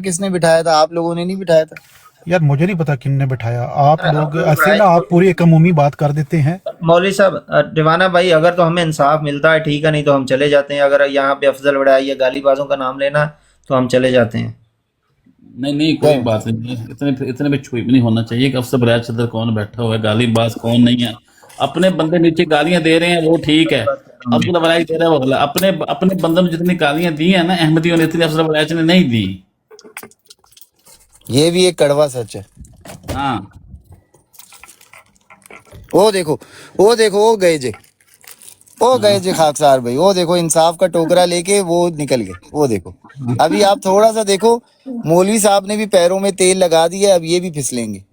किसने बिठाया था? आप लोगों ने नहीं बिठाया था यार? मुझे नहीं पता किन ने बिठाया। आप लोग ऐसे ना आप पूरी एक अमूमी बात कर देते हैं। मौलवी साहब, दीवाना भाई, अगर तो हमें इंसाफ मिलता है ठीक है, नहीं तो हम चले जाते हैं। अगर यहाँ पे अफजल बड़ाई या गालीबाजों का नाम लेना तो हम चले जाते हैं। नहीं कोई बात नहीं, इतने भी छुई भी नहीं होना चाहिए कि अफसर बराज सदर कौन बैठा हुआ है, गालीबाज कौन नहीं है। अपने बंदे नीचे गालियां दे रहे हैं वो ठीक है, अफसर बराज दे रहा है वो गलत। अपने बंदे ने जितनी गालियां दी है ना अहमदियों ने, इतनी अफसर बराज ने नहीं दी। ये भी एक कड़वा सच है। हाँ वो देखो वो गए जे खाकसार भाई, वो देखो इंसाफ का टोकरा लेके वो निकल गए। वो देखो, अभी आप थोड़ा सा देखो, मौलवी साहब ने भी पैरों में तेल लगा दिया, अब ये भी फिसलेंगे,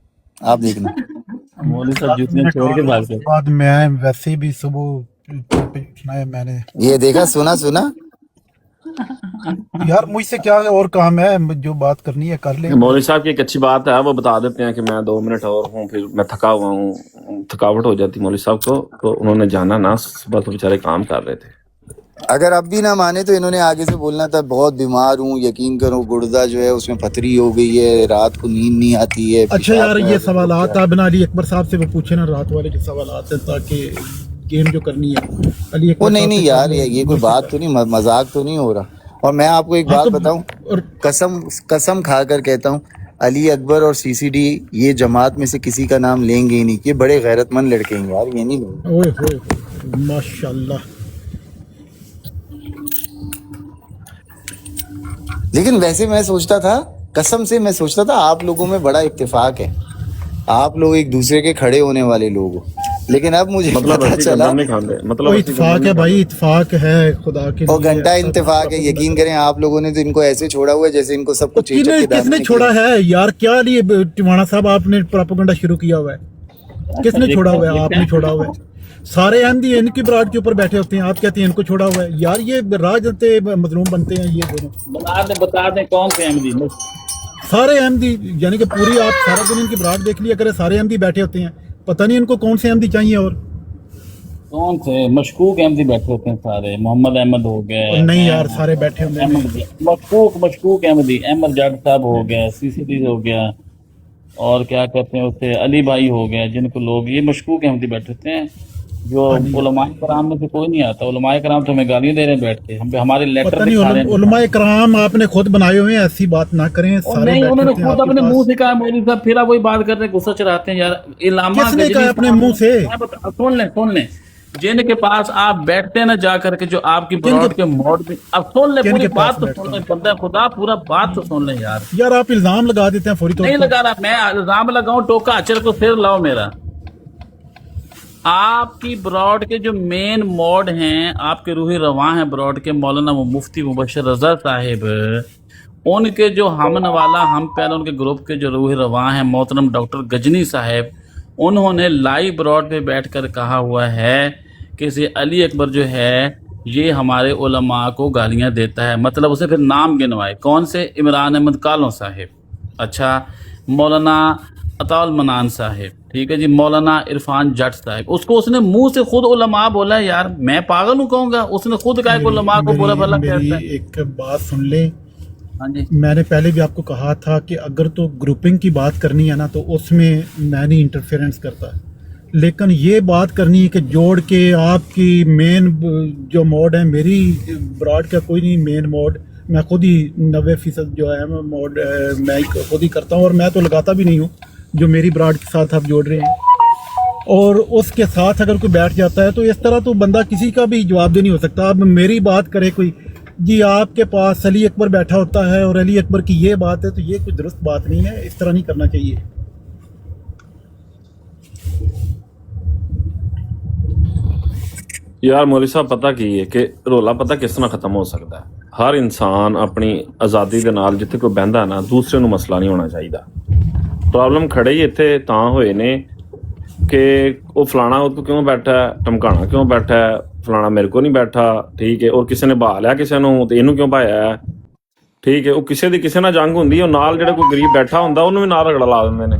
आप देखना। मौलवी साहब जूतियां छोड़ के भाग गए। बाद मैं वैसे भी सुबह सुनाया मैंने। ये देखा, सुना यार मुझसे क्या और काम है, जो बात करनी है कर ले। मौलवी साहब की एक अच्छी बात है, वो बता देते हैं कि मैं 2 मिनट और हूँ, फिर मैं थका हुआ हूँ, थकावट हो जाती मौलवी साहब को, तो उन्होंने जाना ना, सुबह तो बेचारे काम कर रहे थे। अगर अब भी ना माने तो इन्होंने आगे से बोलना था बहुत बीमार हूँ, यकीन करो गुर्दा जो है उसमें पथरी हो गई है, रात को नींद नहीं आती है। अच्छा यार, ये सवालात आप अली अकबर साहब से वो पूछे ना, रात वाले के सवालात है, ताकि गेम जो करनी है अली अकबर। वो नहीं यार, ये कोई बात तो नहीं, मजाक तो नहीं हो रहा। और मैं आपको एक बात बताऊं, कसम खा कर कहता हूं, अली अकबर और सीसीडी ये जमात में से किसी का नाम लेंगे ही नहीं। ये बड़े गैरतमंद लड़के हैं यार, ये नहीं लेंगे। ओए होए माशाल्लाह। लेकिन वैसे मैं सोचता था, कसम से मैं सोचता था आप लोगों में बड़ा इत्तेफाक है, आप लोग एक दूसरे के खड़े होने वाले लोग हो। लेकिन अब मुझे पता चला मतलब इत्तेफाक है भाई, इत्तेफाक है खुदा के। और घंटा इत्तेफाक है। यकीन करें आप लोगों ने तो इनको ऐसे छोड़ा हुआ है जैसे इनको सब कुछ किसने छोड़ा है यार? क्या लिए टिवाना साहब आपने प्रोपेगेंडा शुरू किया हुआ है? किसने छोड़ा हुआ है? आपने छोड़ा हुआ है। सारे अहमदी इनकी बरात के ऊपर बैठे होते हैं, आप कहते हैं इनको छोड़ा हुआ है। यार ये राज मजलूम बनते हैं ये दोनों। बता दें कौन से अहमदी? सारे अहमदी, यानी कि पूरी आप सारा दिन इनकी बरात देख लिया करें, सारे अहमदी बैठे होते हैं। पता नहीं इनको कौन से अहमदी चाहिए। और कौन से मशकूक अहमदी बैठे होते हैं सारे? मोहम्मद अहमद हो गए। नहीं यार, सारे बैठे होते हैं मशकूक अहमदी। अहमद जट साहब हो गया, सीसीडी हो गया, और क्या कहते हैं उससे अली भाई हो गए, जिनको लोग ये मशकूक अहमदी बैठे होते हैं। जो उलमाए कराम में से कोई नहीं आता। उलमाए कराम तो हमें गालियां दे रहे हैं बैठ के, हम हमारे लेटर दिखा रहे हैं। उलमाए कराम आपने खुद बनाए हुए हैं, ऐसी बात ना करें। सारे नहीं, उन्होंने खुद अपने मुंह से कहा। मौलवी साहब फिर आप वही बात करते हैं, गुस्सा चढ़ाते हैं यार। इलामा किसने कहा अपने मुंह से? सुन लें जिनके पास आप बैठते हैं ना जा करके, जो आपकी ब्रॉड के मोड में, अब सुन ले पूरी बात तो सुन ले, बंदा खुदा पूरा बात तो सुन ले यार। यार आप इल्जाम लगा देते हैं फौरी तौर नहीं लगा रहा मैं, इल्जाम लगाऊं टोका अचल को सिर लाओ मेरा। आपकी ब्रॉड के जो मेन मोड हैं, आपके रूही रवां हैं ब्रॉड के, मौलाना मुफ्ती मुबशर रजा साहिब, उनके जो हमन वाला हम पहले उनके ग्रुप के जो रूही रवां हैं मोहतरम डॉक्टर गजनी साहब, उन्होंने लाइव ब्रॉड पे बैठकर कहा हुआ है कि अली अकबर जो है ये हमारे उलमा को गालियां देता है। मतलब उसे फिर नाम गिनवाए, कौन से? इमरान अहमद कालों साहिब, अच्छा, मौलाना अताउल मनान साहिब, ठीक है जी, मौलाना इरफान जट साहिब। उसको उसने मुंह से खुद उलमा बोला। यार मैं पागल हूँ कहूँगा? उसने खुद कहा कि उलमा को बुरा भला कहता है। एक बात सुन ले, हाँ जी, मैंने पहले भी आपको कहा था कि अगर तो ग्रुपिंग की बात करनी है ना तो उसमें मैं नहीं इंटरफेरेंस करता, लेकिन ये बात करनी है कि जोड़ के आपकी मेन जो मोड है, मेरी ब्रॉड का कोई नहीं मेन मोड, मैं खुद ही 90% जो है मोड मैं खुद ही करता हूँ, और मैं तो लगाता भी नहीं हूँ जो मेरी ब्रॉड के साथ आप जोड़ रहे हैं। और उसके साथ अगर कोई बैठ जाता है तो इस तरह तो बंदा किसी का भी जवाबदेह नहीं हो सकता। अब मेरी बात करे कोई, जी आपके पास अली अकबर बैठा होता है और अली अकबर की ये बात है, तो ये कोई दुरुस्त बात नहीं है, इस तरह नहीं करना चाहिए। यार मौलवी साहब पता की है कि रोला पता किस तरह खत्म हो सकता है? हर इंसान अपनी आज़ादी ਦੇ ਨਾਲ ਜਿੱਥੇ ਕੋਈ ਬਹਿੰਦਾ ਨਾ, ਦੂਸਰੇ ਨੂੰ ਮਸਲਾ ਨਹੀਂ ਹੋਣਾ ਚਾਹੀਦਾ। ਪ੍ਰੋਬਲਮ ਖੜੇ ਹੀ ਇੱਥੇ ਤਾਂ ਹੋਏ ਨੇ ਕਿ ਉਹ ਫਲਾਣਾ ਉਹ ਕਿਉਂ ਬੈਠਾ, ਧਮਕਾਣਾ ਕਿਉਂ ਬੈਠਾ, ਫਲਾਣਾ ਮੇਰੇ ਕੋ ਨਹੀਂ ਬੈਠਾ, ਠੀਕ ਹੈ, ਔਰ ਕਿਸੇ ਨੇ ਬਹਾ ਲਿਆ ਕਿਸੇ ਨੂੰ ਤੇ ਇਹਨੂੰ ਕਿਉਂ ਭਾਇਆ, ਠੀਕ ਹੈ। ਉਹ ਕਿਸੇ ਦੀ ਕਿਸੇ ਨਾਲ ਜੰਗ ਹੁੰਦੀ, ਉਹ ਨਾਲ ਜਿਹੜਾ ਕੋਈ ਗਰੀਬ ਬੈਠਾ ਹੁੰਦਾ ਉਹਨੂੰ ਵੀ ਨਾਲ ਰਗੜਾ ਲਾ ਦਿੰਦੇ ਨੇ।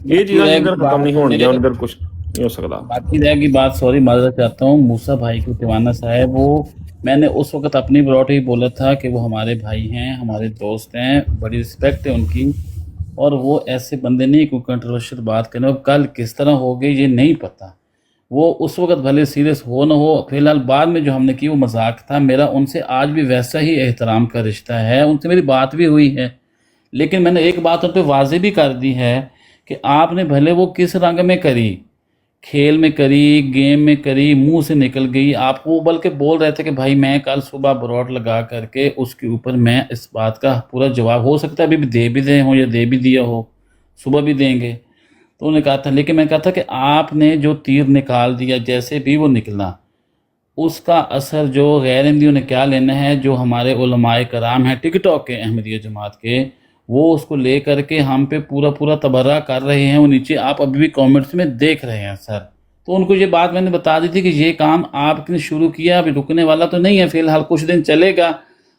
ਇਹ ਚੀਜ਼ਾਂ ਅੰਦਰ ਖਤਮ ਨਹੀਂ ਹੋਣਗੀਆਂ, ਅੰਦਰ ਕੁਝ नहीं हो सकता। बाकी रहेगी बात, सॉरी माजरत चाहता हूँ, मूसा भाई को दीवाना साहब वो میں نے اس وقت اپنی براٹ ہی بولا تھا کہ وہ ہمارے بھائی ہیں، ہمارے دوست ہیں، بڑی رسپیکٹ ہے ان کی، اور وہ ایسے بندے نہیں کوئی کنٹروورشل بات کرنے. اب کل کس طرح ہو گئی یہ نہیں پتہ، وہ اس وقت بھلے سیریس ہو نہ ہو، فی الحال بعد میں جو ہم نے کی وہ مذاق تھا. میرا ان سے آج بھی ویسا ہی احترام کا رشتہ ہے، ان سے میری بات بھی ہوئی ہے، لیکن میں نے ایک بات ان پہ واضح بھی کر دی ہے کہ آپ نے بھلے وہ کس رنگ میں کری، کھیل میں کری، گیم میں کری، منہ سے نکل گئی آپ کو، بلکہ بول رہے تھے کہ بھائی میں کل صبح بروٹ لگا کر کے اس کے اوپر میں اس بات کا پورا جواب، ہو سکتا ہے ابھی بھی دے بھی دیں ہوں یا دے بھی دیا ہو، صبح بھی دیں گے. تو انہوں نے کہا تھا، لیکن میں کہا تھا کہ آپ نے جو تیر نکال دیا جیسے بھی وہ نکلا، اس کا اثر جو غیر احمدیوں نے کیا لینا ہے، جو ہمارے علماء کرام ہیں ٹک ٹاک کے احمدیہ جماعت کے، وہ اس کو لے کر کے ہم پہ پورا تبرہ کر رہے ہیں. وہ نیچے آپ ابھی بھی کامنٹس میں دیکھ رہے ہیں سر. تو ان کو یہ بات میں نے بتا دی تھی کہ یہ کام آپ نے شروع کیا، ابھی رکنے والا تو نہیں ہے، فی الحال کچھ دن چلے گا،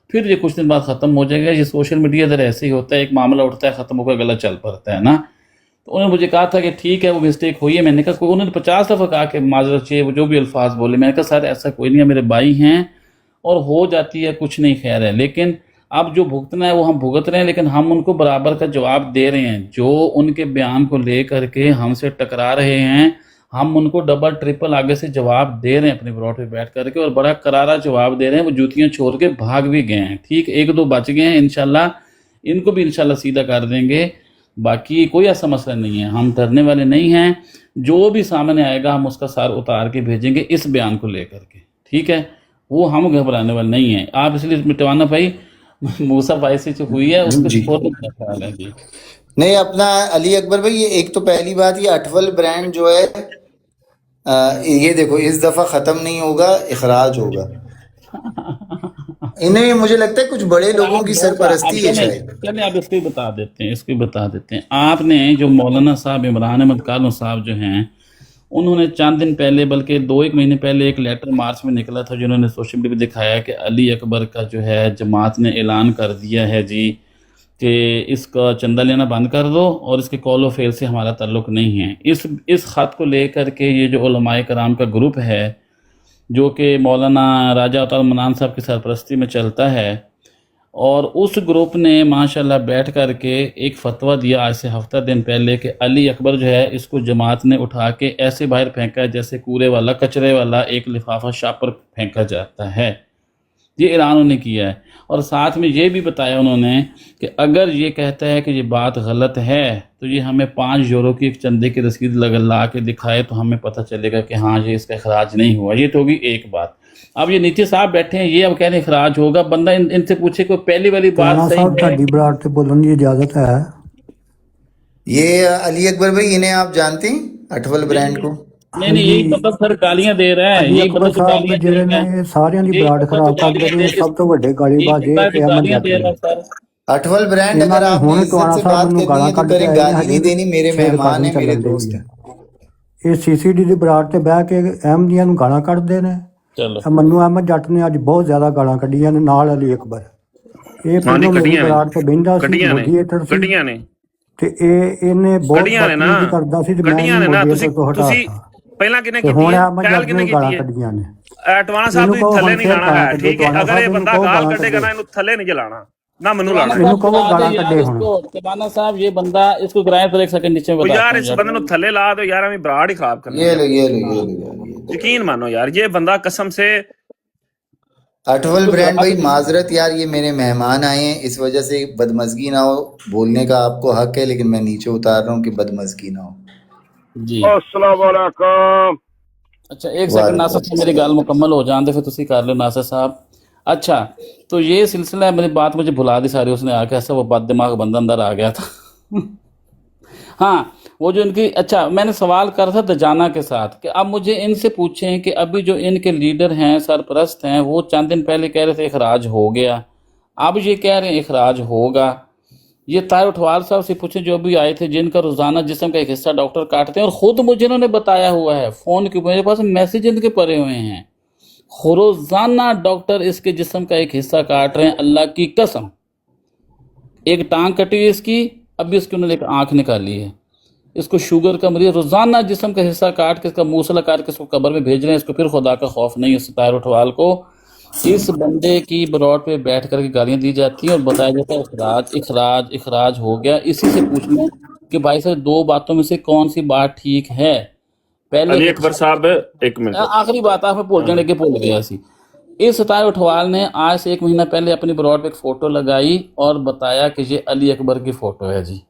پھر یہ کچھ دن بعد ختم ہو جائے گا. یہ سوشل میڈیا ادھر ایسے ہی ہوتا ہے، ایک معاملہ اٹھتا ہے ختم ہو کر گلا چل پڑتا ہے نا. تو انہوں نے مجھے کہا تھا کہ ٹھیک ہے وہ مسٹیک ہوئی ہے. میں نے کہا انہوں نے 50 دفعہ کہا کہ معذرت چاہیے، وہ جو بھی الفاظ بولے. میں نے کہا سر ایسا کوئی نہیں ہے، میرے بھائی ہیں اور ہو جاتی ہے، کچھ نہیں خیر ہے، لیکن اب جو بھگتنا ہے وہ ہم بھگت رہے ہیں، لیکن ہم ان کو برابر کا جواب دے رہے ہیں. جو ان کے بیان کو لے کر کے ہم سے ٹکرا رہے ہیں، ہم ان کو ڈبل ٹرپل آگے سے جواب دے رہے ہیں اپنے براٹ پہ بیٹھ کر کے، اور بڑا کرارا جواب دے رہے ہیں. وہ جوتیاں چھوڑ کے بھاگ بھی گئے ہیں. ٹھیک، ایک دو بچ گئے ہیں، انشاءاللہ ان کو بھی انشاءاللہ سیدھا کر دیں گے. باقی کوئی ایسا مسئلہ نہیں ہے، ہم ڈرنے والے نہیں ہیں. جو بھی سامنے آئے گا ہم اس کا سار اتار کے بھیجیں گے اس بیان کو لے کر کے، ٹھیک ہے. وہ ہم گھبرانے والے نہیں ہیں. آپ اس لیے مٹوانا بھائی موسیٰ بھائی سے جو ہوئی ہے اس کے جی سپورٹ میں خیال ہے. جی نہیں، اپنا علی اکبر بھائی، یہ ایک تو پہلی بات، یہ اٹول برانڈ جو ہے یہ دیکھو اس دفعہ ختم نہیں ہوگا، اخراج ہوگا. انہیں مجھے لگتا ہے کچھ بڑے لوگوں کی سرپرستی ہے شاید. چلیں آپ اس کو بتا دیتے ہیں، اس کو بتا دیتے ہیں. آپ نے جو مولانا صاحب عمران احمد کالوں صاحب جو ہیں، انہوں نے چند دن پہلے بلکہ 2-1 مہینے پہلے ایک لیٹر مارچ میں نکلا تھا، جنہوں نے سوشل میڈیا پہ دکھایا کہ علی اکبر کا جو ہے جماعت نے اعلان کر دیا ہے جی کہ اس کا چندہ لینا بند کر دو اور اس کے کال و فیل سے ہمارا تعلق نہیں ہے. اس خط کو لے کر کے یہ جو علماء کرام کا گروپ ہے جو کہ مولانا راجہ عطا منان صاحب کی سرپرستی میں چلتا ہے، اور اس گروپ نے ماشاءاللہ بیٹھ کر کے ایک فتویٰ دیا آج سے ہفتہ دن پہلے کہ علی اکبر جو ہے اس کو جماعت نے اٹھا کے ایسے باہر پھینکا ہے جیسے کوڑے والا، کچرے والا ایک لفافہ شاپ پر پھینکا جاتا ہے. یہ اعلان انہوں نے کیا ہے، اور ساتھ میں یہ بھی بتایا انہوں نے کہ اگر یہ کہتا ہے کہ یہ بات غلط ہے تو یہ ہمیں 5 یورو کی ایک چندے کی رسید لا کے دکھائے تو ہمیں پتہ چلے گا کہ ہاں یہ اس کا اخراج نہیں ہوا. یہ تو ہوگی ایک بات. اب یہ نیچے صاحب بیٹھے ہیں، یہ اب کہہ رہے ہیں اخراج ہوگا. بندہ ان سے پوچھے کوئی پہلی والی بات رانا صحیح صاحب ہے. تھاڈی براٹ سے بولن کی اجازت ہے؟ یہ علی اکبر بھائی انہیں آپ جانتے ہیں اٹول برانڈ کو؟ نہیں یہی بندہ سر گالیاں دے رہا ہے، علی یہی بندہ اکبر تو صاحب گالیاں جڑے دے رہا نے ہے، سارے دی یہی براٹ بندہ تو خراب کر گالیاں دے. دے سب تو وڈے گالی یہی باز بندہ یہ تو کہ احمد گالیاں جٹ دے رہا نے ہے سر. اٹول برانڈ انہوں اگر نے آپ نے ہن عزت ٹوانا سے صاحب بات مینوں کرنی گالاں ہے تو کڈ کریں، کے گالی نہیں دینی. میرے مہمان ہیں، میرے دوست ہیں. یہ CCD دی براٹ تے بہ کے احمدیاں نوں گالاں کڈدے نے. چلو منو احمد جٹ نے اج بہت زیادہ گالاں کڈیاں نے، نال علی اکبر. یہ ہاں جی، پہلوں میری کڈیاں نے براٹ تے بਹਿੰਦਾ ਸੀ, کڈیاں نے ਮੋਡੀਏਟਰ ਸੀ, کڈیاں نے ਤੇ ਇਹਨੇ ਬਹੁਤ ਕਡੀਆਂ ਨੇ ਨਾ ਬਦਤਮੀਜ਼ੀ ਕਰਦਾ ਸੀ ਤੇ ਮੈਂ ਕਡੀਆਂ ਇਹਨੂੰ ਨੇ ਨਾ ਤੁਸੀਂ ਮੋਡੀਏਟਰ ਤੋਂ ਤੁਸੀਂ ਹਟਾਤਾ. ਪਹਿਲਾਂ ਕਿਹਨੇ ਤੇ ਕੀਤੀ ਹੁਣ ਹੈ, ਅਹਿਮਦ ਪਹਿਲ ਜੱਟ ਕਿਹਨੇ ਨੂੰ ਗਾਲਾਂ ਕੀਤੀ ਹੈ? ਕੱਢੀਆਂ ਨੇ. ਟਵਾਣਾ ਸਾਹਿਬ ਇਹਨੂੰ ਤੁਸੀਂ ਕਹੋ ਥੱਲੇ ਹੁਣ ਨਹੀਂ ਫੇਰ ਲਾਣਾ ਗਾਲਾਂ ਹੈ, ਕੱਢੇ. ਠੀਕ ਹੈ? ਟਵਾਣਾ ਅਗਰ ਸਾਹਿਬ ਇਹ ਇਹਨੂੰ ਬੰਦਾ ਕਹੋ ਗਾਲ ਗਾਲਾਂ ਕੱਢੇਗਾ ਕੱਢੇ. ਨਾ, ਇਹਨੂੰ ਥੱਲੇ ਨਹੀਂ ਜਲਾਣਾ ਨਾ, ਮੈਨੂੰ تبانا ਲਾਣਾ. ਇਹਨੂੰ صاحب ਕਹੋ بتا گاਲਾਂ دیں یار ਕੱਢੇ اس ਹੁਣ. کو. تبانا صاحب یہ بندہ اس کو گرائے پر ایک سیکنڈ نیچے میں ਉਹ بتاتا ਯਾਰ ہوں ਇਸ یار. ਬੰਦੇ ਨੂੰ ਥੱਲੇ ਲਾ ਦਿਓ ਯਾਰ, ਐਵੇਂ ਬਰਾੜ ਹੀ ਖਰਾਬ ਕਰਨਾ یہ ਯਾਰ. لو یہ لو یہ لو یار، یہ لو. ਯਕੀਨ ਮੰਨੋ ਯਾਰ, یہ ਬੰਦਾ قسم سے اٹول اس کو برانڈ گرا بھائی کے معذرت یار، یہ میرے مہمان آئے ہیں، اس وجہ سے بدمزگی نہ ہو. بولنے کا آپ کو حق ہے لیکن میں نیچے اتار رہا ہوں کہ بدمزگی نہ ہو. جی السلام علیکم. اچھا ایک سیکنڈ وعلیکم ناصر صاحب، میری السلام. گال مکمل ہو جان دے پھر تسی کر لو ناصر صاحب. اچھا تو یہ سلسلہ ہے، میری بات مجھے بھلا دی ساری. اس نے آ کے ایسا وہ بد دماغ بندہ اندر آ گیا تھا. ہاں وہ جو ان کی، اچھا میں نے سوال کر تھا دجانہ کے ساتھ کہ اب مجھے ان سے پوچھیں کہ ابھی جو ان کے لیڈر ہیں، سرپرست ہیں، وہ چند دن پہلے کہہ رہے تھے اخراج ہو گیا، اب یہ کہہ رہے ہیں اخراج ہوگا. یہ طاہر اٹھوال صاحب سے پوچھیں جو بھی آئے تھے، جن کا روزانہ جسم کا ایک حصہ ڈاکٹر کاٹتے ہیں، اور خود مجھے انہوں نے بتایا ہوا ہے فون کے، میرے پاس میسیج ان کے پڑے ہوئے ہیں، روزانہ ڈاکٹر اس کے جسم کا ایک حصہ کاٹ رہے ہیں. اللہ کی قسم، ایک ٹانگ کٹی ہوئی اس کی، ابھی اس کی انہوں نے ایک آنکھ نکالی ہے. اس کو شوگر کا مریض، روزانہ جسم کا حصہ کاٹ کے اس کا موصلہ کاٹ کے اس کو قبر میں بھیج رہے ہیں. اس کو پھر خدا کا خوف نہیں اس طاہر اٹھوال کو. इस बंदे की ब्रॉड पे बैठ करके गालियां दी जाती हैं और बताया जाता है इखराज इखराज इखराज हो गया। इसी से पूछना है कि भाई साहब दो बातों में से कौन सी बात ठीक है? पहले अली एक अकबर साहब, एक मिनट। आखिरी बात आप भूल जाने के भूल गया सी। इस सतार उठवाल ने आज से 1 महीना पहले अपनी ब्रॉड पे एक फोटो लगाई और बताया कि ये अली अकबर की फोटो है जी।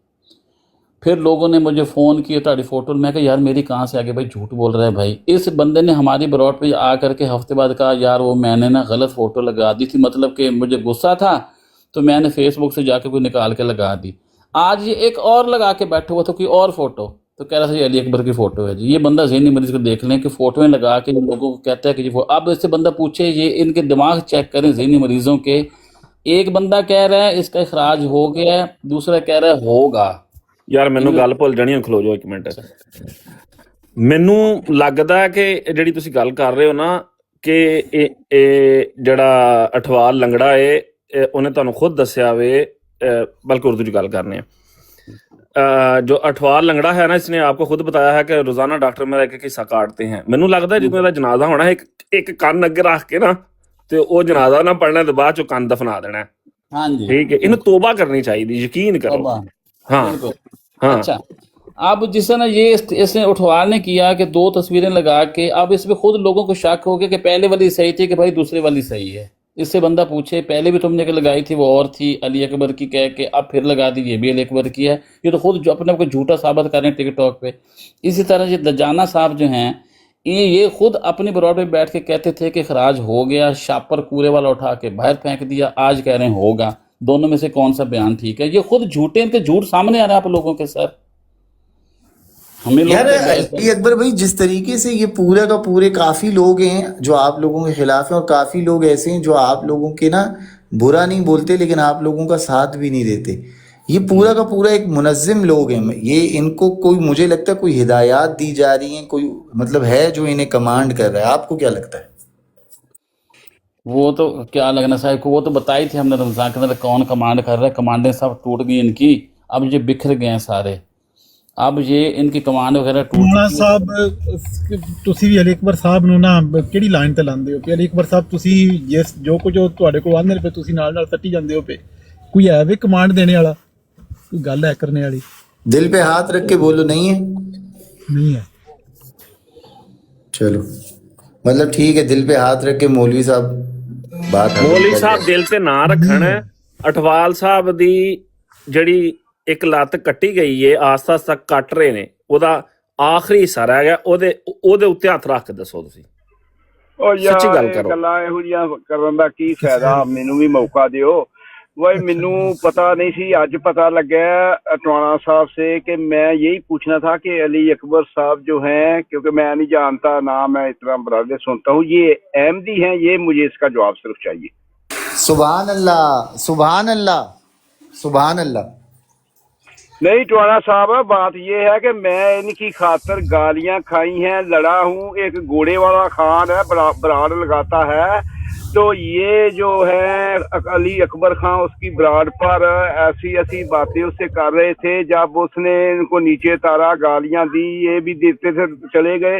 फिर लोगों ने मुझे फ़ोन किया ताड़ी फोटो, मैं कहा यार मेरी कहाँ से आगे, भाई झूठ बोल रहा है भाई। इस बंदे ने हमारी ब्रॉड पे आ करके हफ्ते बाद कहा यार वो मैंने ना गलत फ़ोटो लगा दी थी, मतलब कि मुझे गुस्सा था तो मैंने फेसबुक से जाके कोई निकाल के लगा दी। आज ये एक और लगा के बैठा हुआ था कोई और फोटो, तो कह रहा था ये अली अकबर की फ़ोटो है जी। ये बंदा ज़हनी मरीज को देख लें कि फ़ोटोएं लगा के लोगों को कहता है कि ये अब इससे बंदा पूछे, ये इनके दिमाग चेक करें ज़हनी मरीजों के। एक बंदा कह रहा है इसका इखराज हो गया है, दूसरा कह रहा है होगा। ਯਾਰ ਮੈਨੂੰ ਗੱਲ ਭੁੱਲ ਜਾਣੀ ਹੈ, ਖਲੋ ਜਾਓ ਇੱਕ ਮਿੰਟ। ਮੈਨੂੰ ਲੱਗਦਾ ਕਿ ਜਿਹੜੀ ਤੁਸੀਂ ਗੱਲ ਕਰ ਰਹੇ ਹੋ ਨਾ ਕਿ ਇਹ ਜਿਹੜਾ ਅਠਵਾਲ ਲੰਗੜਾ ਏ, ਉਹਨੇ ਤੁਹਾਨੂੰ ਖੁਦ ਦੱਸਿਆ ਵੇ, बल्कि उर्दू की गल करने जो अठवाल लंगड़ा है ना, इसने आपको खुद बताया है कि रोजाना डॉक्टर मेरा एक एक हिस्सा काटते हैं। मैनू लगता है जो मेरा जनाजा होना है एक कन अगे रख के ना ते वो जनाजा ना पढ़ना ते बाद चो कन दफना देना है। हाँ जी, ठीक है, इन्हें तोबा करनी चाहिए, यकीन करो। तौबा, हाँ बिल्कुल। हाँ अच्छा, अब जिस तरह ये इसने उठवाल ने किया कि 2 तस्वीरें लगा के, अब इसमें खुद लोगों को शक हो गया कि पहले वाली सही थी कि भाई दूसरी वाली सही है। इससे बंदा पूछे पहले भी तुमने लगाई थी वो और थी अली अकबर की कह के, अब फिर लगा दी ये भी अली अकबर की है। ये तो खुद जो अपने आप को झूठा साबित कर रहे हैं टिकटॉक पे। इसी तरह ये दजाना साहब जो हैं, ये खुद अपनी ब्रॉड पे बैठ के कहते थे कि खराज हो गया, शापर कूड़े वाला उठा के बाहर फेंक दिया, आज कह रहे हैं होगा। दोनों में से कौन सा बयान ठीक है? ये खुद झूठे, इनके झूठ सामने आ रहे हैं आप लोगों के सर। हमें लोग यार अली अकबर भाई, जिस तरीके से ये पूरा का पूरे काफी लोग हैं जो आप लोगों के खिलाफ हैं, और काफी लोग ऐसे हैं जो आप लोगों के ना बुरा नहीं बोलते लेकिन आप लोगों का साथ भी नहीं देते। ये पूरा का पूरा एक मुनज़्ज़िम लोग हैं। ये इनको कोई, मुझे लगता है कोई हिदायत दी जा रही है, कोई मतलब है जो इन्हें कमांड कर रहा है। आपको क्या लगता है? वो तो क्या लगना साहब को, वो तो बताई थी हमने रमजान के अंदर कौन कमांड कर रहा है। कमांडें सब टूट गई इनकी, अब ये बिखर गए हैं सारे। अब ये इनकी कमांड वगैरह टूट ਮੌਲਾਨਾ चुकी है। ਸਾਹਿਬ ਤੁਸੀਂ ਵੀ ਅਲੀ ਅਕਬਰ ਸਾਹਿਬ ਨੂੰ ਨਾ ਕਿਹੜੀ ਲਾਈਨ ਤੇ ਲਾਉਂਦੇ ਹੋ ਕਿ ਅਲੀ ਅਕਬਰ ਸਾਹਿਬ ਤੁਸੀਂ ਜਿਸ ਜੋ ਕੁਝ ਉਹ ਤੁਹਾਡੇ ਕੋਲ ਆਉਂਦੇ ਨੇ ਪਏ ਤੁਸੀਂ ਨਾਲ ਨਾਲ ਸੱਟੀ ਜਾਂਦੇ ਹੋ ਪਏ? ਕੋਈ ਹੈ ਵੀ ਕਮਾਂਡ ਦੇਣੇ ਵਾਲਾ? ਕੋਈ ਗੱਲ ਹੈ ਕਰਨੇ ਵਾਲੀ? दिल पे हाथ रख के बोलो, नहीं है? नहीं है। चलो मतलब ठीक है, दिल पे हाथ रख के मौलवी साहब बात ਮੌਲੀ ਸਾਹਿਬ ਦਿਲ ਤੇ ਨਾ ਰੱਖਣ। ਅਠਵਾਲ ਸਾਹਿਬ ਦੀ ਜਿਹੜੀ ਇੱਕ ਲੱਤ ਕੱਟੀ ਗਈ ਏ, ਆਸਤਾ ਆਸਤਾ ਕੱਟ ਰਹੇ ਨੇ, ਉਹਦਾ ਆਖਰੀ ਹਿੱਸਾ ਰਹਿ ਗਿਆ, ਉਹਦੇ ਉੱਤੇ ਹੱਥ ਰੱਖ ਕੇ ਦੱਸੋ ਤੁਸੀਂ। ਉਹ ਸੱਚੀ ਯਾਰ ਗੱਲ ਇਹ ਕਰੋ। ਗੱਲਾਂ ਇਹੋ ਜਿਹੀਆਂ ਕਰਨ ਦਾ ਕੀ ਫਾਇਦਾ? ਮੈਨੂੰ ਵੀ ਮੌਕਾ ਦਿਓ। वही मैनू पता नहीं सी, आज पता लगा टवाना साहब से कि मैं यही पूछना था कि अली अकबर साहब जो हैं, क्योंकि मैं नहीं जानता ना, मैं इतना बराबर सुनता हूँ, ये अहमदी हैं? ये मुझे इसका जवाब सिर्फ चाहिए। सुभान अल्लाह, सुभान अल्लाह, सुभान अल्लाह। नहीं टवाना साहब, बात ये है कि मैं इनकी खातर गालियां खाई हैं, लड़ा हूँ। एक घोड़े वाला खान है, बराड़ लगाता है, तो ये जो है अली अकबर खान उसकी ब्राड पर ऐसी ऐसी बातें उससे कर रहे थे। जब उसने इनको नीचे तारा, गालियां दी, ये भी देते थे, चले गए।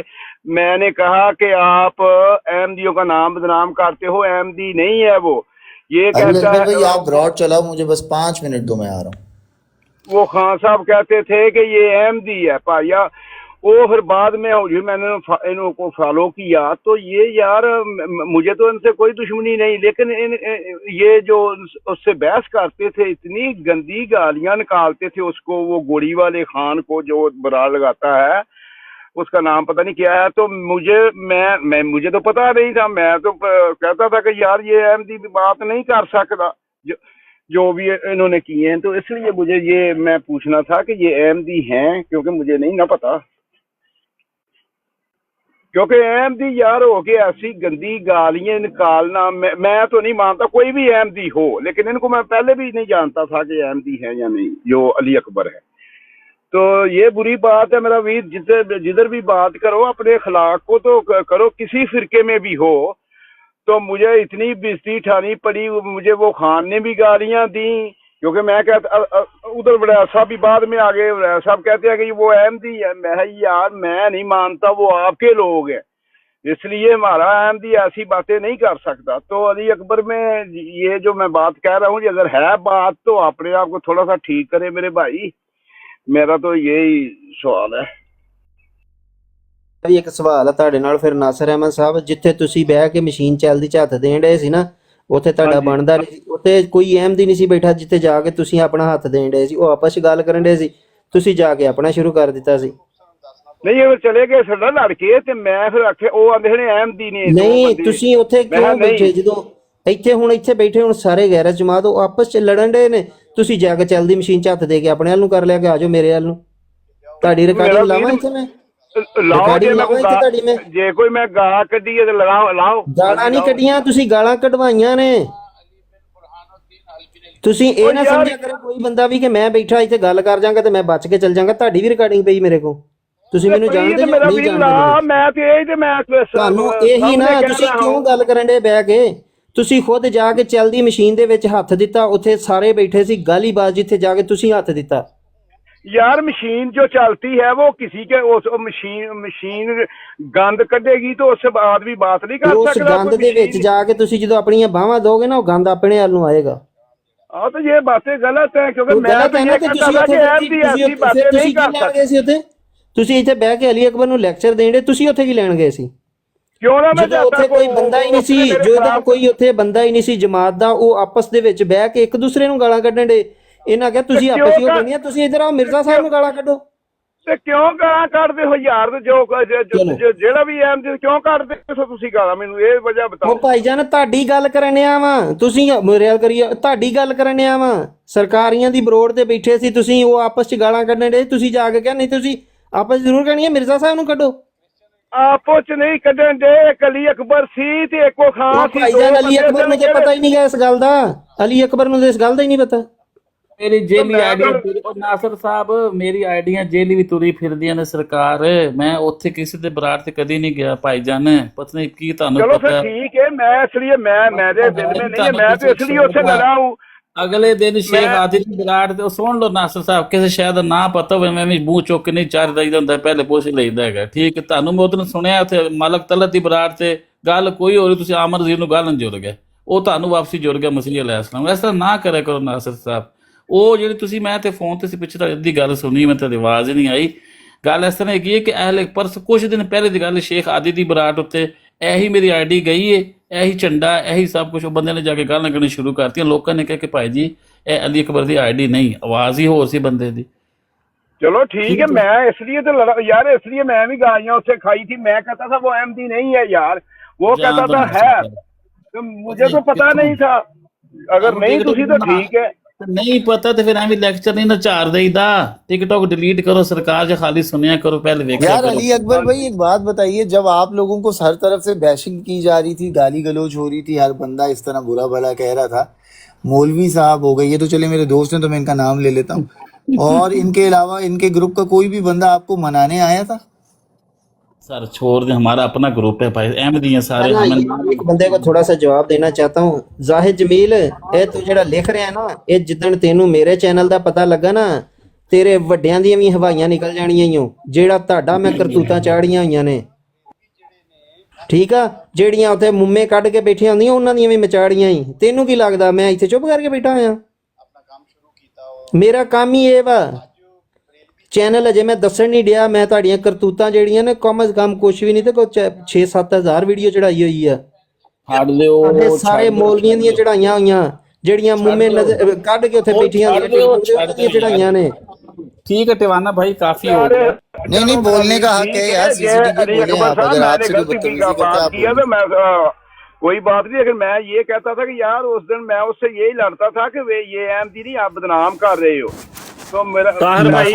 मैंने कहा कि आप अहमदियों का नाम बदनाम करते हो, अहमदी नहीं है वो। ये अली कहता अकबर भाई है, आप ब्रॉड चलाओ, मुझे बस 5 मिनट दो, मैं आ रहा हूँ। वो खान साहब कहते थे कि ये अहमदी है भाइया। वो फिर बाद में जो मैंने इनको फॉलो किया, तो ये यार मुझे तो इनसे कोई दुश्मनी नहीं, लेकिन ये जो उससे बहस करते थे, इतनी गंदी गालियां निकालते थे उसको, वो गोली वाले खान को जो बराड़ लगाता है, उसका नाम पता नहीं क्या है। तो मुझे तो पता नहीं था। मैं तो कहता था कि यार ये अहमदी बात नहीं कर सकता जो भी इन्होंने किए हैं। तो इसलिए मुझे ये मैं पूछना था कि ये अहमदी हैं, क्योंकि मुझे नहीं ना पता। क्योंकि अहमदी यार हो के ऐसी गंदी गालियां निकालना, मैं तो नहीं मानता कोई भी अहमदी हो, लेकिन इनको मैं पहले भी नहीं जानता था कि अहमदी है या नहीं जो अली अकबर है। तो ये बुरी बात है मेरा वीर। जिधर भी बात करो अपने अखलाक को तो करो, किसी फिरके में भी हो। तो मुझे इतनी बेइज्जती उठानी पड़ी, मुझे वो खान ने भी गालियां दी, क्योंकि मैं कहता उधर बड़ा साहब भी बाद में आ गए, साहब कहते हैं कि वो अहमदी है। मैं यार मैं नहीं मानता, वो आपके लोग हैं। इसलिए हमारा अहमदी ऐसी बातें नहीं कर सकता। तो अली अकबर में ये जो मैं बात कह रहा हूँ, अगर है बात तो अपने आप को थोड़ा सा ठीक करे मेरे भाई, मेरा तो यही सवाल है। ਇੱਕ ਸਵਾਲ ਆ ਤੁਹਾਡੇ ਨਾਲ ਫਿਰ ਨਾਸਰ ਅਹਿਮਦ ਸਾਹਿਬ, ਜਿੱਥੇ ਤੁਸੀਂ ਬਹਿ ਕੇ ਮਸ਼ੀਨ ਚੱਲਦੀ 'ਚ ਹੱਥ ਦੇਣ ਡਏ ਸੀ ਨਾ, ਉੱਥੇ ਤੁਹਾਡਾ ਬਣਦਾ ਨਹੀਂ ਸੀ, ਉੱਥੇ ਕੋਈ ਅਹਿਮਦੀ ਨਹੀਂ ਸੀ ਬੈਠਾ ਜਿੱਥੇ ਜਾ ਕੇ ਤੁਸੀਂ ਆਪਣਾ ਹੱਥ ਦੇਣ ਡਏ ਸੀ, ਉਹ ਆਪਸ 'ਚ ਗੱਲ ਕਰਨ ਡਏ ਸੀ, ਤੁਸੀਂ ਜਾ ਕੇ ਆਪਣਾ ਸ਼ੁਰੂ ਕਰ ਦਿੱਤਾ ਸੀ। ਨਹੀਂ ਉਹ ਚਲੇ ਗਏ ਸਾਡਾ ਲੜ ਕੇ, ਤੇ ਮੈਂ ਫਿਰ ਆਖੇ ਉਹ ਆਂਦੇ ਨੇ ਅਹਿਮਦੀ ਨੇ ਨਹੀਂ ਤੁਸੀਂ ਉੱਥੇ ਕਿਉਂ ਬੈਠੇ ਜਦੋਂ ਇੱਥੇ ਹੁਣ ਇੱਥੇ ਬੈਠੇ ਹੁਣ ਸਾਰੇ ਗੈਰ ਜਮਾਤ ਉਹ ਆਪਸ 'ਚ ਲੜਨ ਡਏ ਨੇ, ਤੁਸੀਂ ਜਾ ਕੇ ਚੱਲਦੀ ਮਸ਼ੀਨ 'ਚ ਹੱਥ ਦੇ ਕੇ ਆਪਣੇ ਵੱਲ ਨੂੰ ਕਰ ਲਿਆ ਕਿ ਆਜੋ ਮੇਰੇ ਵੱਲ ਨੂੰ। ਤੁਹਾਡੀ ਰਿਕਾਰਡਿੰਗ ਲਾਵਾਂ ਇੱਥੇ ਮੈਂ ਲਾਓ, ਜੇ ਕੋਈ ਮੈਂ ਗਾਲਾਂ ਕੱਢੀਏ ਤੇ ਲਾਓ। ਗਾਲਾਂ ਨਹੀਂ ਕੱਢੀਆਂ, ਤੁਸੀਂ ਗਾਲਾਂ ਕਢਵਾਈਆਂ ਨੇ। ਤੁਸੀਂ ਇਹ ਨਾ ਸਮਝਿਆ ਕਰੋ ਕੋਈ ਬੰਦਾ ਵੀ ਕਿ ਮੈਂ ਬੈਠਾ ਇੱਥੇ ਗੱਲ ਕਰ ਜਾਵਾਂਗਾ ਤੇ ਮੈਂ ਬਚ ਕੇ ਚੱਲ ਜਾਵਾਂਗਾ, ਤੁਹਾਡੀ ਵੀ ਰਿਕਾਰਡਿੰਗ ਪਈ ਮੇਰੇ ਕੋਲ, ਤੁਸੀਂ ਮੈਨੂੰ ਜਾਣਦੇ ਨਹੀਂ ਜਾਣਦੇ। ਮੈਂ ਤੇ ਇਹ ਤੇ ਮੈਂ ਤੁਹਾਨੂੰ ਇਹੀ ਨਾ, ਤੁਸੀਂ ਕਿਉਂ ਗੱਲ ਕਰਨ ਦੇ ਬਹਿ ਕੇ, ਤੁਸੀਂ ਖੁਦ ਜਾ ਕੇ ਚੱਲਦੀ ਮਸ਼ੀਨ ਦੇ ਵਿੱਚ ਹੱਥ ਦਿੱਤਾ, ਉੱਥੇ ਸਾਰੇ ਬੈਠੇ ਸੀ ਗਾਲੀਬਾਜ਼, ਜਿੱਥੇ ਜਾ ਕੇ ਤੁਸੀਂ ਹੱਥ ਦਿੱਤਾ। यार मशीन जो चलती है वो किसी के उस मशीन गंद कढेगी तो उससे बाद भी बात नहीं कर सकता। उस गंद ਦੇ ਵਿੱਚ ਜਾ ਕੇ ਤੁਸੀਂ ਜਦੋਂ ਆਪਣੀਆਂ ਬਾਹਾਂ ਦੋਗੇ ਨਾ, ਉਹ ਗੰਦ ਆਪਣੇ ਵੱਲ ਨੂੰ ਆਏਗਾ। हाँ तो ये बातें गलत है, क्योंकि मैं तो ये कहता था कि ऐसी ऐसी बातें नहीं कर सकते। ਤੁਸੀਂ ਇੱਥੇ ਬਹਿ ਕੇ ਅਲੀ ਅਕਬਰ ਨੂੰ ਲੈਕਚਰ ਦੇਂਦੇ, ਤੁਸੀਂ ਉੱਥੇ ਕੀ ਲੈਣ ਗਏ ਸੀ? ਕਿਉਂ ਨਾ, ਮੈਂ ਉੱਥੇ ਕੋਈ ਬੰਦਾ ਹੀ ਨਹੀਂ ਸੀ, ਜਦੋਂ ਕੋਈ ਉੱਥੇ ਬੰਦਾ ਹੀ ਨਹੀਂ ਸੀ ਜਮਾਤ ਦਾ, ਉਹ ਆਪਸ ਦੇ ਵਿੱਚ ਬਹਿ ਕੇ ਇੱਕ ਦੂਸਰੇ ਨੂੰ ਗਾਲਾਂ ਕੱਢਣ ਦੇ। ਇਹਨਾਂ ਕਿਹਾ ਤੁਸੀਂ ਆਪਸ ਹੀ ਕਰਨੀਆਂ, ਤੁਸੀਂ ਇਧਰ ਆਓ ਮਿਰਜ਼ਾ ਸਾਹਿਬ ਨੂੰ ਗਾਲਾਂ ਕੱਢੋ। ਤੇ ਕਿਉਂ ਗਾਲਾਂ ਕੱਢਦੇ ਹੋ ਯਾਰ? ਜਿਹੜਾ ਵੀ ਐਮ ਕਿਉਂ ਕੱਢਦੇ ਹੋ ਤੁਸੀਂ ਗਾਲਾਂ? ਮੈਨੂੰ ਇਹ ਵਜ੍ਹਾ ਬਤਾਓ। ਉਹ ਭਾਈਜਾਨ ਤੁਹਾਡੀ ਗੱਲ ਕਰਨ ਆ ਵਾ, ਤੁਸੀਂ ਮੇਰੇ ਨਾਲ ਕਰੀਏ, ਤੁਹਾਡੀ ਗੱਲ ਕਰਨ ਆ ਵਾ। ਸਰਕਾਰੀਆਂ ਦੀ ਬਰੋਡ ਤੇ ਬੈਠੇ ਸੀ ਤੁਸੀਂ, ਉਹ ਆਪਸ ਚ ਗਾਲਾਂ ਕੱਢਣ ਦੇ, ਤੁਸੀਂ ਜਾ ਕੇ ਕਿਹਾ ਨਹੀਂ ਤੁਸੀਂ ਆਪਸ ਜ਼ਰੂਰ ਕਰਨੀ ਹੈ, ਮਿਰਜ਼ਾ ਸਾਹਿਬ ਨੂੰ ਕੱਢੋ। ਆਪੋ ਚ ਨਹੀਂ ਕੱਢਣ ਦੇ, ਇੱਕ ਅਲੀ ਅਕਬਰ ਸੀ ਤੇ ਇੱਕੋ ਖਾਨ ਸੀ। ਭਾਈਜਾਨ ਅਲੀ ਅਕਬਰ ਨੂੰ ਤੇ ਪਤਾ ਹੀ ਨਹੀਂ ਗਾ ਇਸ ਗੱਲ ਦਾ, ਅਲੀ ਅਕਬਰ ਨੂੰ ਇਸ ਗੱਲ ਦਾ ਹੀ ਨਹੀਂ ਪਤਾ। ਮੇਰੀ ਜੇਲੀ ਆਈਡੀਆਂ ਨਾਸਰ ਸਾਹਿਬ, ਮੇਰੀ ਆਈਡੀਆਂ ਜੇਲੀ ਵੀ ਤੁਰੀ ਫਿਰਦੀਆਂ ਨੇ ਸਰਕਾਰ। ਮੈਂ ਉੱਥੇ ਕਿਸੇ ਦੇ ਬਰਾਤ ਤੇ ਕਦੀ ਨਹੀਂ ਗਿਆ ਭਾਈਜਾਨ, ਪਤਾ ਨਹੀਂ ਕੀ ਤੁਹਾਨੂੰ ਚਲੋ ਫਿਰ ਠੀਕ ਹੈ, ਮੈਂ इसलिए मेरे दिल में नहीं है, मैं तो इसलिए उससे लड़ा हूँ। ਅਗਲੇ ਦਿਨ ਸ਼ੇਖ ਆਦਿਲ ਦੀ ਬਰਾਤ ਤੇ ਸੁਣ ਲਓ ਨਾਸਰ ਸਾਹਿਬ, ਕਿਸੇ ਸ਼ਾਇਦ ਦਾ ਨਾਂ ਪਤਾ ਹੋਵੇ, ਮੈਂ ਵੀ ਮੂੰਹ ਚੁੱਕ ਕੇ ਨਹੀਂ ਚਾਰ ਦਈਦਾ ਹੁੰਦਾ, ਪਹਿਲੇ ਪੁੱਛ ਲਈਦਾ ਹੈਗਾ। ਠੀਕ ਹੈ, ਤੁਹਾਨੂੰ ਮੈਂ ਉਹਨੂੰ ਸੁਣਿਆ ਉੱਥੇ ਮਾਲਕ ਤਲਤ ਦੀ ਬਰਾਤ ਤੇ ਗੱਲ ਕੋਈ ਹੋ ਰਹੀ, ਤੁਸੀਂ ਆਮਰ ਜ਼ੀਰ ਨੂੰ ਗੱਲ ਜੁੜ ਗਏ, ਉਹ ਤੁਹਾਨੂੰ ਵਾਪਸੀ ਜੁੜ ਗਿਆ ਮਸੀਹ ਅਲੈਹਿਸਲਾਮ। ਇਸ ਤਰ੍ਹਾਂ ਨਾ ਕਰਿਆ ਕਰੋ ਨਾਸਰ ਸਾਹਿਬ। ਉਹ ਜਿਹੜੀ ਤੁਸੀਂ ਮੈਂ ਤੇ ਫੋਨ ਤੇ ਸੀ ਪਿੱਛੇ ਤੁਹਾਡੀ ਅੱਧੀ ਗੱਲ ਸੁਣੀ, ਮੈਂ ਤੁਹਾਡੀ ਆਵਾਜ਼ ਹੀ ਨਹੀਂ ਆਈ। ਗੱਲ ਇਸ ਤਰ੍ਹਾਂ ਹੈਗੀ ਹੈ ਕਿ ਅਹਿਲੇ ਪਰਸ ਕੁਝ ਦਿਨ ਪਹਿਲੇ ਦੀ ਗੱਲ, ਸ਼ੇਖ ਆਦਿਲ ਦੀ ਬਰਾਤ ਉੱਤੇ ਇਹੀ ਮੇਰੀ ਆਈਡੀ ਗਈ ਹੈ, ਇਹੀ ਝੰਡਾ, ਇਹੀ ਸਭ ਕੁਝ। ਉਹ ਬੰਦੇ ਨੇ ਜਾ ਕੇ ਗਾਲਾਂ ਕੱਢਣੀ ਸ਼ੁਰੂ ਕਰਤੀਆਂ। ਲੋਕਾਂ ਨੇ ਕਿਹਾ ਕਿ ਭਾਈ ਜੀ ਇਹ ਅਲੀ ਅਕਬਰ ਦੀ ਆਈਡੀ ਨਹੀਂ, ਆਵਾਜ਼ ਹੀ ਹੋਰ ਸੀ ਬੰਦੇ ਦੀ। चलो ठीक है, मैं इसलिए तो लड़ा यार, इसलिए मैं भी गालियां उससे खाई थी। मैं कहता था वो अहमदी नहीं है यार, वो कहता था है, तो मुझे तो पता नहीं था। अगर नहीं तुसी तो ठीक है, नहीं पता तो फिर एवं लेक्चर नहीं ना चार देईदा। टिकटॉक डिलीट करो, सरकार जो खाली सुनिया करो, पहले देखा यार करो। अली अकबर भाई एक बात बताइए, जब आप लोगों को हर तरफ से बैशिंग की जा रही थी, गाली गलौज हो रही थी, हर बंदा इस तरह बुरा भला कह रहा था, मौलवी साहब हो गए, ये तो चले मेरे दोस्त हैं तो मैं इनका नाम ले लेता हूँ, और इनके अलावा इनके ग्रुप का कोई भी बंदा आपको मनाने आया था? सर छोड़ दे, हमारा अपना ग्रुप है भाई, अहमदी हैं सारे। एक बंदे को थोड़ा सा जवाब देना चाहता हूँ। जाहिद जमील, ਇਹ ਤੂੰ ਜਿਹੜਾ ਲਿਖ ਰਿਹਾ ਨਾ, ਇਹ ਜਿੱਦਣ ਤੈਨੂੰ ਮੇਰੇ ਚੈਨਲ ਦਾ ਪਤਾ ਲੱਗਾ ਨਾ, ਤੇਰੇ ਵੱਡਿਆਂ ਦੀਆਂ ਵੀ ਹਵਾਈਆਂ ਨਿਕਲ ਜਾਣੀਆਂ ਈ ਓ, ਜਿਹੜਾ ਤੁਹਾਡਾ ਮੈਂ ਕਰਤੂਤਾਂ ਚਾੜੀਆਂ ਹੋਈਆਂ ਨੇ। ਠੀਕ ਆ, ਜਿਹੜੀਆਂ ਉੱਥੇ ਮੁੰਮੇ ਕੱਢ ਕੇ ਬੈਠੀਆਂ ਹੁੰਦੀਆਂ ਉਹਨਾਂ ਦੀਆਂ ਵੀ ਮਚਾੜੀਆਂ ਹੀ। ਤੈਨੂੰ ਕੀ ਲੱਗਦਾ ਮੈਂ ਇੱਥੇ ਚੁੱਪ ਕਰਕੇ ਬੈਠਾ ਹੋਇਆ? ਮੇਰਾ ਕੰਮ ਹੀ ਇਹ ਵਾ, ਚੈਨਲ ਅਜੇ ਮੈਂ ਦੱਸਣ ਨਹੀਂ ਡਿਆ, ਮੈਂ ਤੁਹਾਡੀਆਂ ਕਰਤੂਤਾਂ ਜਿਹੜੀਆਂ ਨੇ ਕਮ ਅਜ਼ ਕਮ ਕੁਛ ਵੀ ਨਹੀਂ ਤੇ ਕੋਈ 6-7 ਹਜ਼ਾਰ ਵੀਡੀਓ ਚੜਾਈ ਹੋਈ ਆ। ਸਾਰੇ ਮੌਲਵੀਆਂ ਦੀਆਂ ਚੜਾਈਆਂ ਹੋਈਆਂ, ਜਿਹੜੀਆਂ ਮੁੰਮੇ ਕੱਢ ਕੇ ਉੱਥੇ ਬੈਠੀਆਂ ਹੁੰਦੀਆਂ ਚੜਾਈਆਂ ਨੇ। ठीक है टिवाना भाई, काफी हो गया। नहीं बोलने का हक है यार, सीसीटीवी बोले आप, अगर आपसे कोई बदतमीजी करता किया तो मैं कोई बात नहीं। अगर मैं ये कहता था कि यार उस दिन मैं उससे यही लड़ता था कि वे ये अहमदी नहीं, आप बदनाम कर रहे हो, तो मेरा ਤਾਹਿਰ ਭਾਈ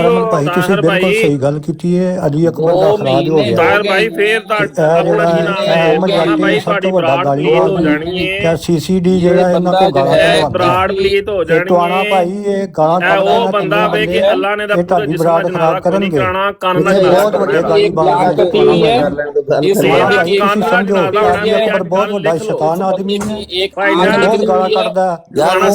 ਤੁਸੀਂ ਬਿਲਕੁਲ ਸਹੀ ਗੱਲ ਕੀਤੀ ਹੈ। ਅਲੀ ਅਕਬਰ ਦਾ ਖਰਾਜ ਹੋ ਗਿਆ। ਤਾਹਿਰ ਭਾਈ ਫੇਰ ਆਪਣਾ ਕੀ ਨਾਮ ਹੈ, ਅਹਿਮਦ ਭਾਈ ਤੁਹਾਡੀ ਬਰਾੜ ਪਲੀਤ ਹੋ ਜਾਣੀ ਹੈ, ਸੀਸੀਡੀ ਜਿਹੜਾ ਇਹਨਾਂ ਤੋਂ ਗਾਲਾਂ ਬਰਾੜ ਪਲੀਤ ਹੋ ਜਾਣੀ ਹੈ। ਟਵਾਣਾ ਭਾਈ ਇਹ ਗਾਲਾਂ ਕੱਢਦਾ ਉਹ ਬੰਦਾ ਵੇ ਕਿ ਅੱਲਾ ਨੇ ਦਾ ਤੁਹਾਡੀ ਬਰਾੜ ਖਰਾਬ ਕਰਨਗੇ। ਕੰਨ ਨਾ ਬਹੁਤ ਵੱਡੇ ਗਾਲੀਬਾਜ਼ ਹੈ। ਅਕਬਰ ਬਹੁਤ ਵੱਡਾ ਸ਼ੈਤਾਨ ਆਦਮੀ ਹੈ, ਬਹੁਤ ਗਾਲਾਂ ਕੱਢਦਾ। यार वो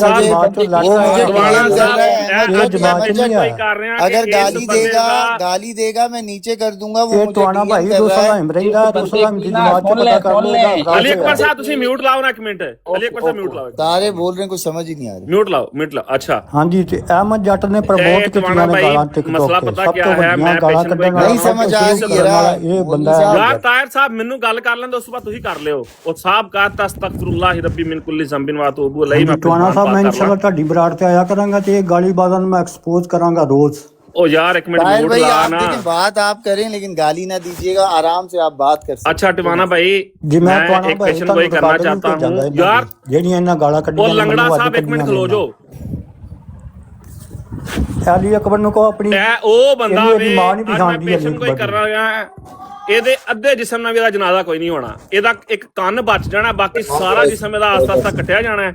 मुझे जमात सब्जेक्ट कोई कर रहे हैं कि अगर इस गाली बंदे देगा का- गाली देगा मैं नीचे कर दूंगा वो ਇਹ मुझे ਤੁਹਾਡਾ DM ਭਾਈ कर रहा 200 है ਦਾ ਰਹਿੰਦਾ 200 ਦਾ ਦੀ ਜਮਾਤ ਚ ਪਤਾ ਕਰ ਲਓ ਇਹਦਾ अली अकबर ਅਫਰਾਜ साहब ਤੁਸੀਂ म्यूट लाओ ना एक मिनट अली अकबर साहब म्यूट लाओ तारे बोल रहे हैं कुछ समझ ही नहीं आ रही म्यूट लाओ अच्छा ਹਾਂਜੀ ਤੇ ਅਹਿਮਦ ਜੱਟ ਨੇ ਪ੍ਰਮੋਟ ਇਹ ਕੀਤੀਆਂ ਟਵਾਣਾ ਨੇ ਭਾਈ, ਗਾਲਾਂ ਟਿਕਟੋਕ ਮਸਲਾ ਤੇ ਪਤਾ ਸਭ ਕਿਆ ਤੋਂ ਹੈ, ਵੱਡੀਆਂ ਮੈਂ ਗਾਲਾਂ patient ਕੱਢਣ ਕੋਈ ਵਾਲਾ नहीं समझ आ रही है यार ਇਹ मोदी ਬੰਦਾ साहब। यार ताहिर साहब ਮੈਨੂੰ ਗੱਲ ਕਰ ਲੈਂਦੇ ਉਸ ਤੋਂ ਬਾਅਦ ਤੁਸੀਂ ਕਰ ਲਿਓ ਉਹ ਸਾਹਿਬ ਕਾ ਤਸਤਗਫਿਰੁल्लाह रब्बी मिन कुल्ली ज़ंबिन व अतूबु इलैहि मैं ਟਵਾਣਾ ਸਾਹਿਬ ਮੈਂ पाक कर ਇਨਸ਼ਾਅੱਲਾ ਲਾਂ। ਤੁਹਾਡੀ ਬਰਾੜ ਤੇ ਆਇਆ ਕਰਾਂਗਾ ਤੇ ਇਹ ਗਾਲੀਬਾਜ਼ਾਂ ਨੂੰ ਮੈਂ ਐਕਸਪੋਜ਼ ਕਰਾਂਗਾ ਰੋਜ਼ ओ यार एक मिनट ताहिर म्यूट भाई ला आप ना देखिए बात आप करें लेकिन गाली ना दीजिएगा आराम से आप बात कर सकते अच्छा टिवाना भाई ਜੀ ਮੈਂ मैं ਟਵਾਣਾ एक ਭਾਈ क्वेश्चन ਤੁਹਾਨੂੰ वही करना ਰਿਕਾਰਡਿੰਗ चाहता ਭੇਜਾਂਗਾ हूँ ਇਹਨਾਂ यार ਦੀ, ਜਿਹੜੀਆਂ ਇਹਨਾਂ ਗਾਲਾਂ ओ ਕੱਢੀਆਂ ਨੇ लंगड़ा ਮੈਨੂੰ ਅੱਜ साहब एक मिनट ਕੱਢੀਆਂ खलो ਨੇ जो ਅਲੀ ਅਕਬਰ ਨੂੰ ਕਹੋ ਆਪਣੀ ਇਹ ਉਹ ਬੰਦਾ ਇਹਨੂੰ ਵੇ ਇਹਦੀ ਮਾਂ ਨਹੀਂ ਅੱਜ ਮੈਂ ਪਛਾਣਦੀ ਅਲੀ ਪੇਸ਼ੈਂਟ ਕੋਈ ਅਕਬਰ ਕਰ ਨੂੰ। ਰਿਹਾ ਇਹਦੇ ਅੱਧੇ ਜਿਸਮ ਨਾਲ ਵੀ ਇਹਦਾ ਜਨਾਜ਼ਾ ਕੋਈ ਨਹੀਂ ਹੋਣਾ ਇਹਦਾ ਇੱਕ ਕੰਨ ਬਚ ਜਾਣਾ ਬਾਕੀ ਸਾਰਾ ਜਿਸਮ ਇਹਦਾ ਆਸਤਾ ਆਸਤਾ ਕੱਟਿਆ ਜਾਣਾ ਹੈ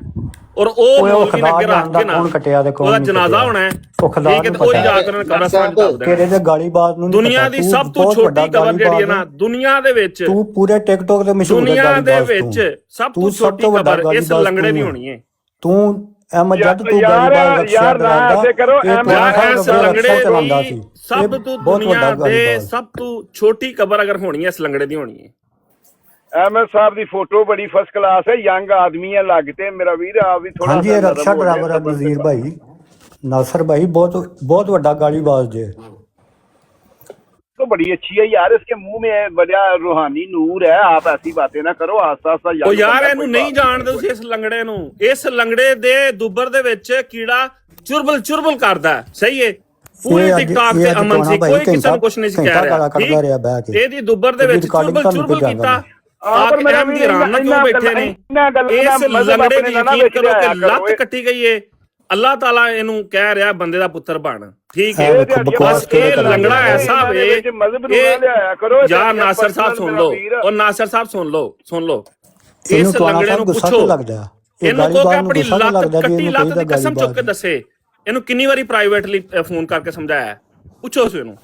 ਔਰ ਉਹ ਉਹ ਮੌਲਵੀ ਨੇ ਖੁਦਾ ਅੱਗੇ ਰੱਖ ਜਾਣਦਾ ਕੇ ਨਾ ਕੌਣ ਕੱਟਿਆ ਤੇ ਕੌਣ ਉਹਦਾ ਨਹੀਂ ਜਨਾਜ਼ਾ ਕੱਟਿਆ। ਹੋਣਾ ਹੈ ਉਹ ਖੁਦਾ ਠੀਕ ਹੈ ਤੇ ਨੂੰ ਉਹਦੀ ਪਤਾ ਜਾ ਕੇ ਉਹਨਾਂ ਨੇ ਕਬਰਸਤਾਨ ਚ ਦੱਬ ਤੇਰੇ ਦੇਣਾ ਤੇ ਗਾਲੀਬਾਜ਼ ਨੂੰ ਨਹੀਂ ਦੁਨੀਆ ਪਤਾ, ਦੀ ਤੂੰ ਸਭ ਤੋਂ ਬਹੁਤ ਛੋਟੀ ਵੱਡਾ ਕਬਰ ਜਿਹੜੀ ਹੈ ਗਾਲੀਬਾਜ਼ ਨਾ ਦੁਨੀਆ ਦੇ ਵਿੱਚ ਤੂੰ ਪੂਰੇ ਟਿਕਟੋਕ ਤੇ ਮਸ਼ਹੂਰ ਹੈ ਦੁਨੀਆ ਦੇ ਗਾਲੀਬਾਜ਼ ਵਿੱਚ ਤੂੰ। ਸਭ ਤੂੰ ਤੋਂ ਛੋਟੀ ਵੱਡਾ ਕਬਰ ਇਸ ਗਾਲੀਬਾਜ਼ ਲੰਗੜੇ ਦੀ ਤੂੰ ਹੋਣੀ ਹੈ ਤੂੰ ਅਹਿਮਦ ਜੱਟ ਤੂੰ ਯਾਰ- ਗਾਲੀਬਾਜ਼ ਬਖਸ਼ਿਆ ਯਾਰ ਨਾ ਕਰਾਂਗਾ ਐਸੇ ਕਰੋ, ਇਹ ਅਹਿਮਦ ਟਵਾਣਾ ਸਾਹਿਬ ਇਸ ਦਾ ਬੜਾ ਲੰਗੜੇ ਅੱਛਾ ਚਲਾਉਂਦਾ ਦੀ ਸੀ ਸਭ ਇਹ ਤੋਂ ਬਹੁਤ ਦੁਨੀਆ ਵੱਡਾ ਦੇ ਗਾਲੀਬਾਜ਼ ਸਭ ਤੋਂ ਛੋਟੀ ਕਬਰ ਅਗਰ ਹੋਣੀ ਹੈ ਇਸ ਲੰਗੜੇ ਦੀ ਹੋਣੀ ਹੈ ਅਹਿਮਦ ਸਾਹਿਬ ਦੀ ਫੋਟੋ ਬੜੀ ਫਸਟ ਕਲਾਸ ਹੈ ਯੰਗ ਆਦਮੀ ਹੈ ਲੱਗਦੇ ਮੇਰਾ ਵੀਰ ਆਪ ਵੀ ਥੋੜਾ ਹਾਂਜੀ ਇਹ ਰਕਸ਼ਾ ਡਰਾਈਵਰ ਹੈ ਨਜ਼ੀਰ ਭਾਈ ਨਾਸਰ भाई बहुत बड़ा गालीबाज जे तो बड़ी अच्छी है यार इसके मुंह में बड़ा रूहानी नूर है आप ऐसी बातें ना करो आस्ता आस्ता ਉਹ ਯਾਰ ਇਹਨੂੰ ਨਹੀਂ ਜਾਣਦੇ ਤੁਸੀਂ ਇਸ ਲੰਗੜੇ ਨੂੰ ਇਸ ਲੰਗੜੇ ਦੇ ਦੁੱਬਰ ਦੇ ਵਿੱਚ ਕੀੜਾ ਚੁਰਬਲ ਕਰਦਾ ਹੈ, ਸਹੀ ਹੈ ਪੂਰੇ ਇਹ ਅੱਜ- ਟਿਕਟੌਕ ਇਹ ਤੇ ਅੱਜ ਅਮਨ ਸੀ ਟਵਾਣਾ ਕੋਈ ਭਾਈ ਕਿਸੇ ਨੂੰ ਕੁਝ ਨਹੀਂ ਸੀ ਕਹਿ ਘੰਟਾ ਰਿਹਾ ਗਾਲਾਂ ਕੱਢਦਾ ਰਿਹਾ ਬਹਿ ਕੇ। ਇਹਦੀ ਦੁੱਬਰ ਦੇ ਵਿੱਚ ਰਿਕਾਰਡਿੰਗ ਤੁਹਾਨੂੰ ਚੁਰਬਲ ਭੇਜਾਂਗਾ ਕੀਤਾ ਆਪ ਐਮ ਦੀ ਆਰਾਮ ਨਾਲ ਕਿਉਂ ਬੈਠੇ ਨੇ ਇਸ ਲੰਗੜੇ ਦੀ ਯਕੀਨ ਕਰੋ ਕਿ ਲੱਤ ਕੱਟੀ ਗਈ ਏ ਅੱਲਾਹ ਤਾਲਾ ਇਹਨੂੰ ਕਹਿ ਰਿਹਾ ਬੰਦੇ ਦਾ ਪੁੱਤਰ ਬਣ ਠੀਕ ਹੈ ਇਹ ਵੇਖੋ ਬਕਵਾਸ ਬਸ ਇਹ ਕਿਹੜੇ ਲੰਗੜਾ ਐਸਾ ਵੇ ਕਰੋ ਯਾਰ ਨਾਸਰ ਸਾਹਿਬ ਸੁਣ ਲਓ ਉਹ ਨਾਸਰ ਸਾਹਿਬ ਸੁਣ ਲਓ ਇਹਨੂੰ ਇਸ ਟਵਾਣਾ ਲੰਗੜੇ ਸਾਹਿਬ ਨੂੰ ਗੁੱਸਾ ਪੁੱਛੋ ਕਿਉਂ ਲੱਗਦਾ ਹੈ? ਇਹ ਇਹਨੂੰ ਕਹੋ ਕਿ ਗਾਲੀਬਾਜ਼ ਨੂੰ ਆਪਣੀ ਗੁੱਸਾ ਕਿਉਂ ਲੱਤ ਲੱਗਦਾ ਜੀ ਕੱਟੀ ਇਹਨੂੰ ਲੱਤ ਕਹੀਦਾ ਦੀ ਕਸਮ ਚੁੱਕ ਕੇ ਗਾਲੀਬਾਜ਼ ਦੱਸੇ ਇਹਨੂੰ ਕਿੰਨੀ ਵਾਰੀ ਪ੍ਰਾਈਵੇਟਲੀ ਫੋਨ ਕਰਕੇ ਸਮਝਾਇਆ ਪੁੱਛੋ ਉਸ ਨੂੰ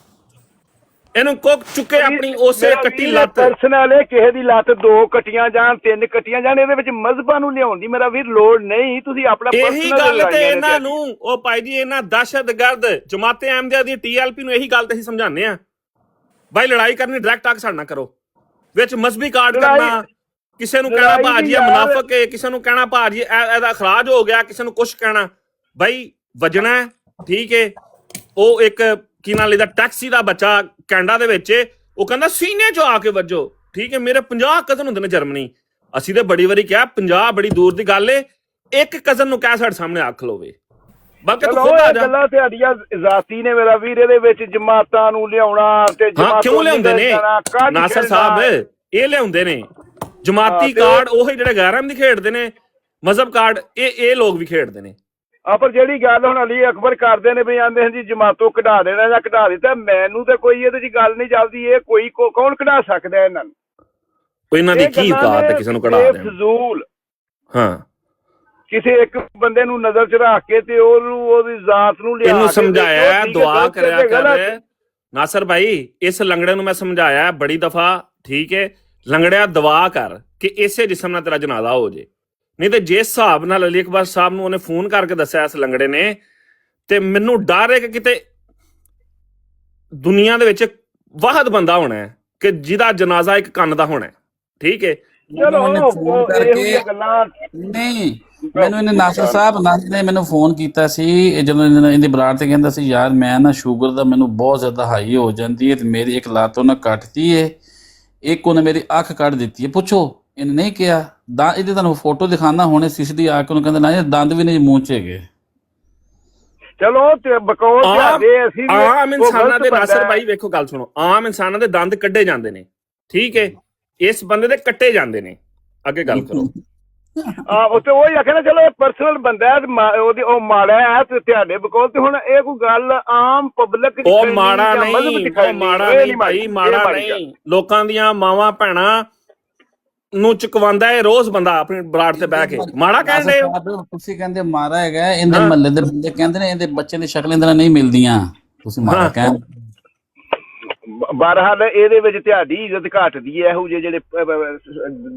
ਇਹਨੂੰ ਕੋਕ ਚੁੱਕੇ ਆਪਣੀ ਉਸੇ ਕੱਟੀ ਲੱਤ ਪਰਸਨਲ ਹੈ ਕਿਸੇ ਦੀ ਲੱਤ 2 ਕੱਟੀਆਂ ਜਾਣ 3 ਕੱਟੀਆਂ ਜਾਣ ਇਹਦੇ ਵਿੱਚ ਮਜ਼ਹਬਾਂ ਨੂੰ ਲਿਆਉਣ ਦੀ ਮੇਰਾ ਵੀਰ ਲੋੜ ਨਹੀਂ ਤੁਸੀਂ ਆਪਣਾ ਇਹੀ ਗੱਲ ਤੇ ਇਹਨਾਂ ਨੂੰ ਉਹ ਭਾਈ ਜੀ ਇਹਨਾਂ ਦਹਿਸ਼ਤਗਰਦ ਜਮਾਤੇ ਅਹਿਮਦੀਆ ਦੀ ਟੀਐਲਪੀ ਨੂੰ ਇਹੀ ਗੱਲ ਤੇ ਅਸੀਂ ਸਮਝਾਉਂਦੇ ਆ ਭਾਈ ਲੜਾਈ ਕਰਨੀ ਡਾਇਰੈਕਟ ਟਾਕ ਸਾੜਨਾ ਕਰੋ ਵਿੱਚ ਮਜ਼ਹਬੀ ਕਾਰਡ ਕਰਨਾ ਕਿਸੇ ਨੂੰ ਕਹਿਣਾ ਭਾਜੀ ਇਹ ਮੁਨਾਫਕ ਹੈ ਕਿਸੇ ਨੂੰ ਕਹਿਣਾ ਭਾਜੀ ਇਹਦਾ ਖਰਾਜ ਹੋ ਗਿਆ ਕਿਸੇ ਨੂੰ ਕੁਝ ਕਹਿਣਾ ਭਾਈ ਵਜਣਾ ਠੀਕ ਹੈ ਉਹ ਇੱਕ ਕੀ ਨਾਲ ਇਹਦਾ ਟੈਕਸੀ ਦਾ ਬੱਚਾ ਕੈਨੇਡਾ ਦੇ ਵਿੱਚ ਉਹ ਕਹਿੰਦਾ ਸੀਨੇ 'ਚ ਆ ਕੇ ਵੱਜੋ ਠੀਕ ਹੈ ਮੇਰੇ 50 ਕਜ਼ਨ ਹੁੰਦੇ ਨੇ ਜਰਮਨੀ ਅਸੀਂ ਤੇ ਬੜੀ ਵਾਰੀ ਕਿਹਾ 50 ਬੜੀ ਦੂਰ ਦੀ ਗੱਲ ਏ ਇੱਕ ਕਜ਼ਨ ਨੂੰ ਕਹਿ ਸਾਡੇ ਸਾਹਮਣੇ ਅੱਖ ਲੋਵੇ ਬਾਕੀ ਤੂੰ ਖੁਦ ਆ ਜਾ ਗੱਲਾਂ ਤੁਹਾਡੀਆਂ ਜ਼ਾਤੀ ਨੇ ਮੇਰਾ ਵੀਰ ਇਹਦੇ ਵਿੱਚ ਜਮਾਤਾਂ ਨੂੰ ਲਿਆਉਣਾ ਤੇ ਹਾਂ ਕਿਉਂ ਲਿਆਉਂਦੇ ਨੇ ਨਾਸਰ ਸਾਹਿਬ ਇਹ ਲਿਆਉਂਦੇ ਨੇ ਜਮਾਤੀ ਕਾਰਡ ਉਹੀ ਜਿਹੜੇ ਗੈਰ ਅਹਿਮਦੀ ਖੇਡਦੇ ਨੇ ਮਜ਼ਹਬ ਕਾਰਡ ਇਹ ਲੋਕ ਵੀ ਖੇਡਦੇ ਨੇ ਪਰ ਜਿਹੜੀ ਗੱਲ ਹੁਣ ਅਲੀ ਅਕਬਰ ਕਰਦੇ ਨੇ ਵੀ ਆਂਦੇ ਹਨ ਜੀ ਜਮਾਤੋਂ ਕਢਾ ਦੇਣਾ ਜਾਂ ਕਢਾ ਦਿੱਤਾ ਮੈਨੂੰ ਤਾਂ ਕੋਈ ਇਹਦੇ ਚ ਗੱਲ ਨਹੀਂ ਚੱਲਦੀ ਇਹ ਕੋਈ ਕੌਣ ਕਢਾ ਸਕਦਾ ਇਹਨਾਂ ਨੂੰ ਇਹਨਾਂ ਦੀ ਕੀ ਔਕਾਤ ਹੈ ਕਿਸੇ ਨੂੰ ਕਢਾ ਦੇਣ ਫਜ਼ੂਲ ਹਾਂ ਕਿਸੇ ਇੱਕ ਬੰਦੇ ਨੂੰ ਨਜ਼ਰ ਚ ਰੱਖ ਕੇ ਤੇ ਉਹਦੀ ਜ਼ਾਤ ਨੂੰ ਲਿਆ ਇਹਨੂੰ ਸਮਝਾਇਆ ਦੁਆ ਕਰਿਆ ਕਰ ਨਾਸਰ ਭਾਈ ਇਸ ਲੰਗੜੇ ਨੂੰ ਮੈਂ ਸਮਝਾਇਆ ਬੜੀ ਦਫਾ ਠੀਕ ਹੈ ਲੰਗੜਿਆ ਦੁਆ ਕਰ ਕਿ ਇਸੇ ਜਿਸਮ ਨਾਲ ਤੇਰਾ ਜਨਾਜ਼ਾ ਹੋ ਜੇ ਨਹੀਂ ਤੇ ਜਿਸ ਹਿਸਾਬ ਨਾਲ ਅਲੀ ਅਕਬਰ ਸਾਹਿਬ ਨੂੰ ਉਹਨੇ ਫੋਨ ਕਰਕੇ ਦੱਸਿਆ ਇਸ ਲੰਗੜੇ ਨੇ ਤੇ ਮੈਨੂੰ ਡਰ ਹੈ ਕਿ ਕਿਤੇ ਦੁਨੀਆ ਦੇ ਵਿੱਚ ਵਾਹਦ ਬੰਦਾ ਹੋਣਾ ਹੈ ਕਿ ਜਿਹਦਾ ਜਨਾਜ਼ਾ ਇੱਕ ਕੰਨ ਦਾ ਹੋਣਾ ਠੀਕ ਹੈ ਚਲੋ ਫੋਨ ਕਰਕੇ ਗੱਲਾਂ ਨਹੀਂ ਮੈਨੂੰ ਇਹਨੇ ਨਾਸਰ ਸਾਹਿਬ ਨੇ ਮੈਨੂੰ ਫੋਨ ਕੀਤਾ ਸੀ ਜਦੋਂ ਇਹਦੀ ਬਰਾੜ ਤੇ ਕਹਿੰਦਾ ਸੀ ਯਾਰ ਮੈਂ ਨਾ ਸ਼ੂਗਰ ਦਾ ਮੈਨੂੰ ਬਹੁਤ ਜ਼ਿਆਦਾ ਹਾਈ ਹੋ ਜਾਂਦੀ ਹੈ ਤੇ ਮੇਰੀ ਇੱਕ ਲੱਤ ਉਹਨੇ ਕੱਟਤੀ ਹੈ ਇੱਕ ਉਹਨੇ ਮੇਰੀ ਅੱਖ ਕੱਢ ਦਿੱਤੀ ਹੈ ਪੁੱਛੋ ਇਹਨੇ ਨਹੀਂ ਕਿਹਾ ਇਹਦੇ ਤੁਹਾਨੂੰ ਫੋਟੋ ਦਿਖਾਣਾ ਹੁਣੇ ਸੀਸੀਟੀ ਆ ਕੇ ਉਹਨੂੰ ਕਹਿੰਦਾ ਨਾ ਦੰਦ ਵੀ ਨਹੀਂ ਮੂੰਹ 'ਚ ਹੈਗੇ ਚਲੋ ਤੇ ਬਕੌਲ ਤੇ ਅਸੀਂ ਆਮ ਇਨਸਾਨਾਂ ਦੇ ਨਾਸਰ ਭਾਈ ਵੇਖੋ ਗੱਲ ਸੁਣੋ ਆਮ ਇਨਸਾਨਾਂ ਦੇ ਦੰਦ ਕੱਢੇ ਜਾਂਦੇ ਨੇ ਠੀਕ ਹੈ ਇਸ ਬੰਦੇ ਦੇ ਕੱਟੇ ਜਾਂਦੇ ਨੇ ਅੱਗੇ ਗੱਲ ਕਰੋ ਉੱਥੇ ਉਹ ਹੀ ਆਖਿਆ ਨਾ ਚਲੋ ਪਰਸਨਲ ਬੰਦਾ ਉਹਦੀ ਉਹ ਮਾੜਾ ਹੈ ਤੇ ਤੁਹਾਡੇ ਬਕੌਲ ਤੇ ਹੁਣ ਇਹ ਕੋਈ ਗੱਲ ਆਮ ਪਬਲਿਕ ਉਹ ਮਾੜਾ ਨਹੀਂ ਭਾਈ ਮਾੜਾ ਨਹੀਂ ਲੋਕਾਂ ਦੀਆਂ ਮਾਵਾਂ ਭੈਣਾਂ ਨੂੰ ਚੁਕਵਾਉਂਦਾ ਹੈ ਰੋਜ਼ ਬੰਦਾ ਆਪਣੀ ਬਰਾੜ ਤੇ ਬਹਿ ਕੇ ਮਾੜਾ ਕਹਿੰਦੇ ਤੁਸੀਂ ਕਹਿੰਦੇ ਮਾਰਾ ਹੈਗਾ ਇਹਦੇ ਮਹੱਲੇ ਦੇ ਬੰਦੇ ਕਹਿੰਦੇ ਨੇ ਇਹਦੇ ਬੱਚੇ ਦੀ ਸ਼ਕਲਾਂ ਇਹਦੇ ਨਾਲ ਨਹੀਂ ਮਿਲਦੀਆਂ ਤੁਸੀਂ ਮਾਰਾ ਕਹਿੰਦੇ ਬਹਰਹਾਲ ਇਹਦੇ ਵਿੱਚ ਤੁਹਾਡੀ ਇੱਜ਼ਤ ਘਟਦੀ ਹੈ ਇਹੋ ਜਿਹੇ ਜਿਹੜੇ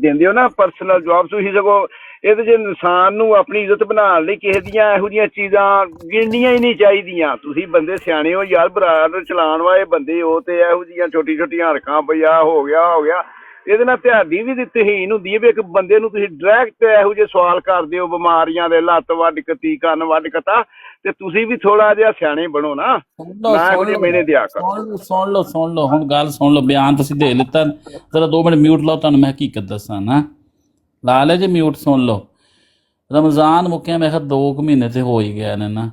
ਦਿੰਦੇ ਹੋ ਨਾ ਪਰਸਨਲ ਜੌਬ ਤੁਸੀਂ ਸਗੋਂ ਇਹਦੇ 'ਚ ਇਨਸਾਨ ਨੂੰ ਆਪਣੀ ਇੱਜ਼ਤ ਬਣਾਉਣ ਲਈ ਕਿਸੇ ਦੀਆਂ ਇਹੋ ਜਿਹੀਆਂ ਚੀਜ਼ਾਂ ਗਿਣਨੀਆਂ ਹੀ ਨਹੀਂ ਚਾਹੀਦੀਆਂ। ਤੁਸੀਂ ਬੰਦੇ ਸਿਆਣੇ ਹੋ ਯਾਰ, ਬਰਾੜ ਚਲਾਉਣ ਵਾਲੇ ਬੰਦੇ ਹੋ ਤੇ ਇਹੋ ਜਿਹੀਆਂ ਛੋਟੀ ਛੋਟੀਆਂ ਹਰਕਾਂ ਪਿਆ ਹੋ ਗਿਆ ਇਹਦੇ ਨਾਲ ਤੁਹਾਡੀ ਵੀ ਤਹੀਨ ਹੁੰਦੀ ਹੈ ਵੀ ਇੱਕ ਬੰਦੇ ਨੂੰ ਤੁਸੀਂ ਡਾਇਰੈਕਟ ਇਹੋ ਜਿਹੇ ਸਵਾਲ ਕਰਦੇ ਹੋ ਬਿਮਾਰੀਆਂ ਦੇ, ਲੱਤ ਵੱਢ ਕਤੀ, ਕੰਨ ਵੱਢ ਕਤਾ, ਤੇ ਤੁਸੀਂ ਵੀ ਥੋੜਾ ਜਿਹਾ ਸਿਆਣੇ ਬਣੋ ਨਾ ਇਹੋ ਜਿਹੇ ਮੇਰੇ ਦਿਆ ਕਰ। ਸੁਣ ਲਓ ਹੁਣ ਗੱਲ ਸੁਣ ਲਓ, ਬਿਆਨ ਤੁਸੀਂ ਦੇ ਲਿੱਤਾ, ਜ਼ਰਾ 2 ਮਿੰਟ ਮਿਊਟ ਲਾਓ, ਤੁਹਾਨੂੰ ਮੈਂ ਹਕੀਕਤ ਦੱਸਾਂ ਨਾ, ਲਾ ਲੈ ਜੇ ਮਿਊਟ, ਸੁਣ ਲਓ। ਰਮਜ਼ਾਨ ਮੁੱਕਿਆ ਮੈਂ ਕਿਹਾ 2 ਮਹੀਨੇ ਤੇ ਹੋ ਹੀ ਗਏ ਨੇ ਨਾ।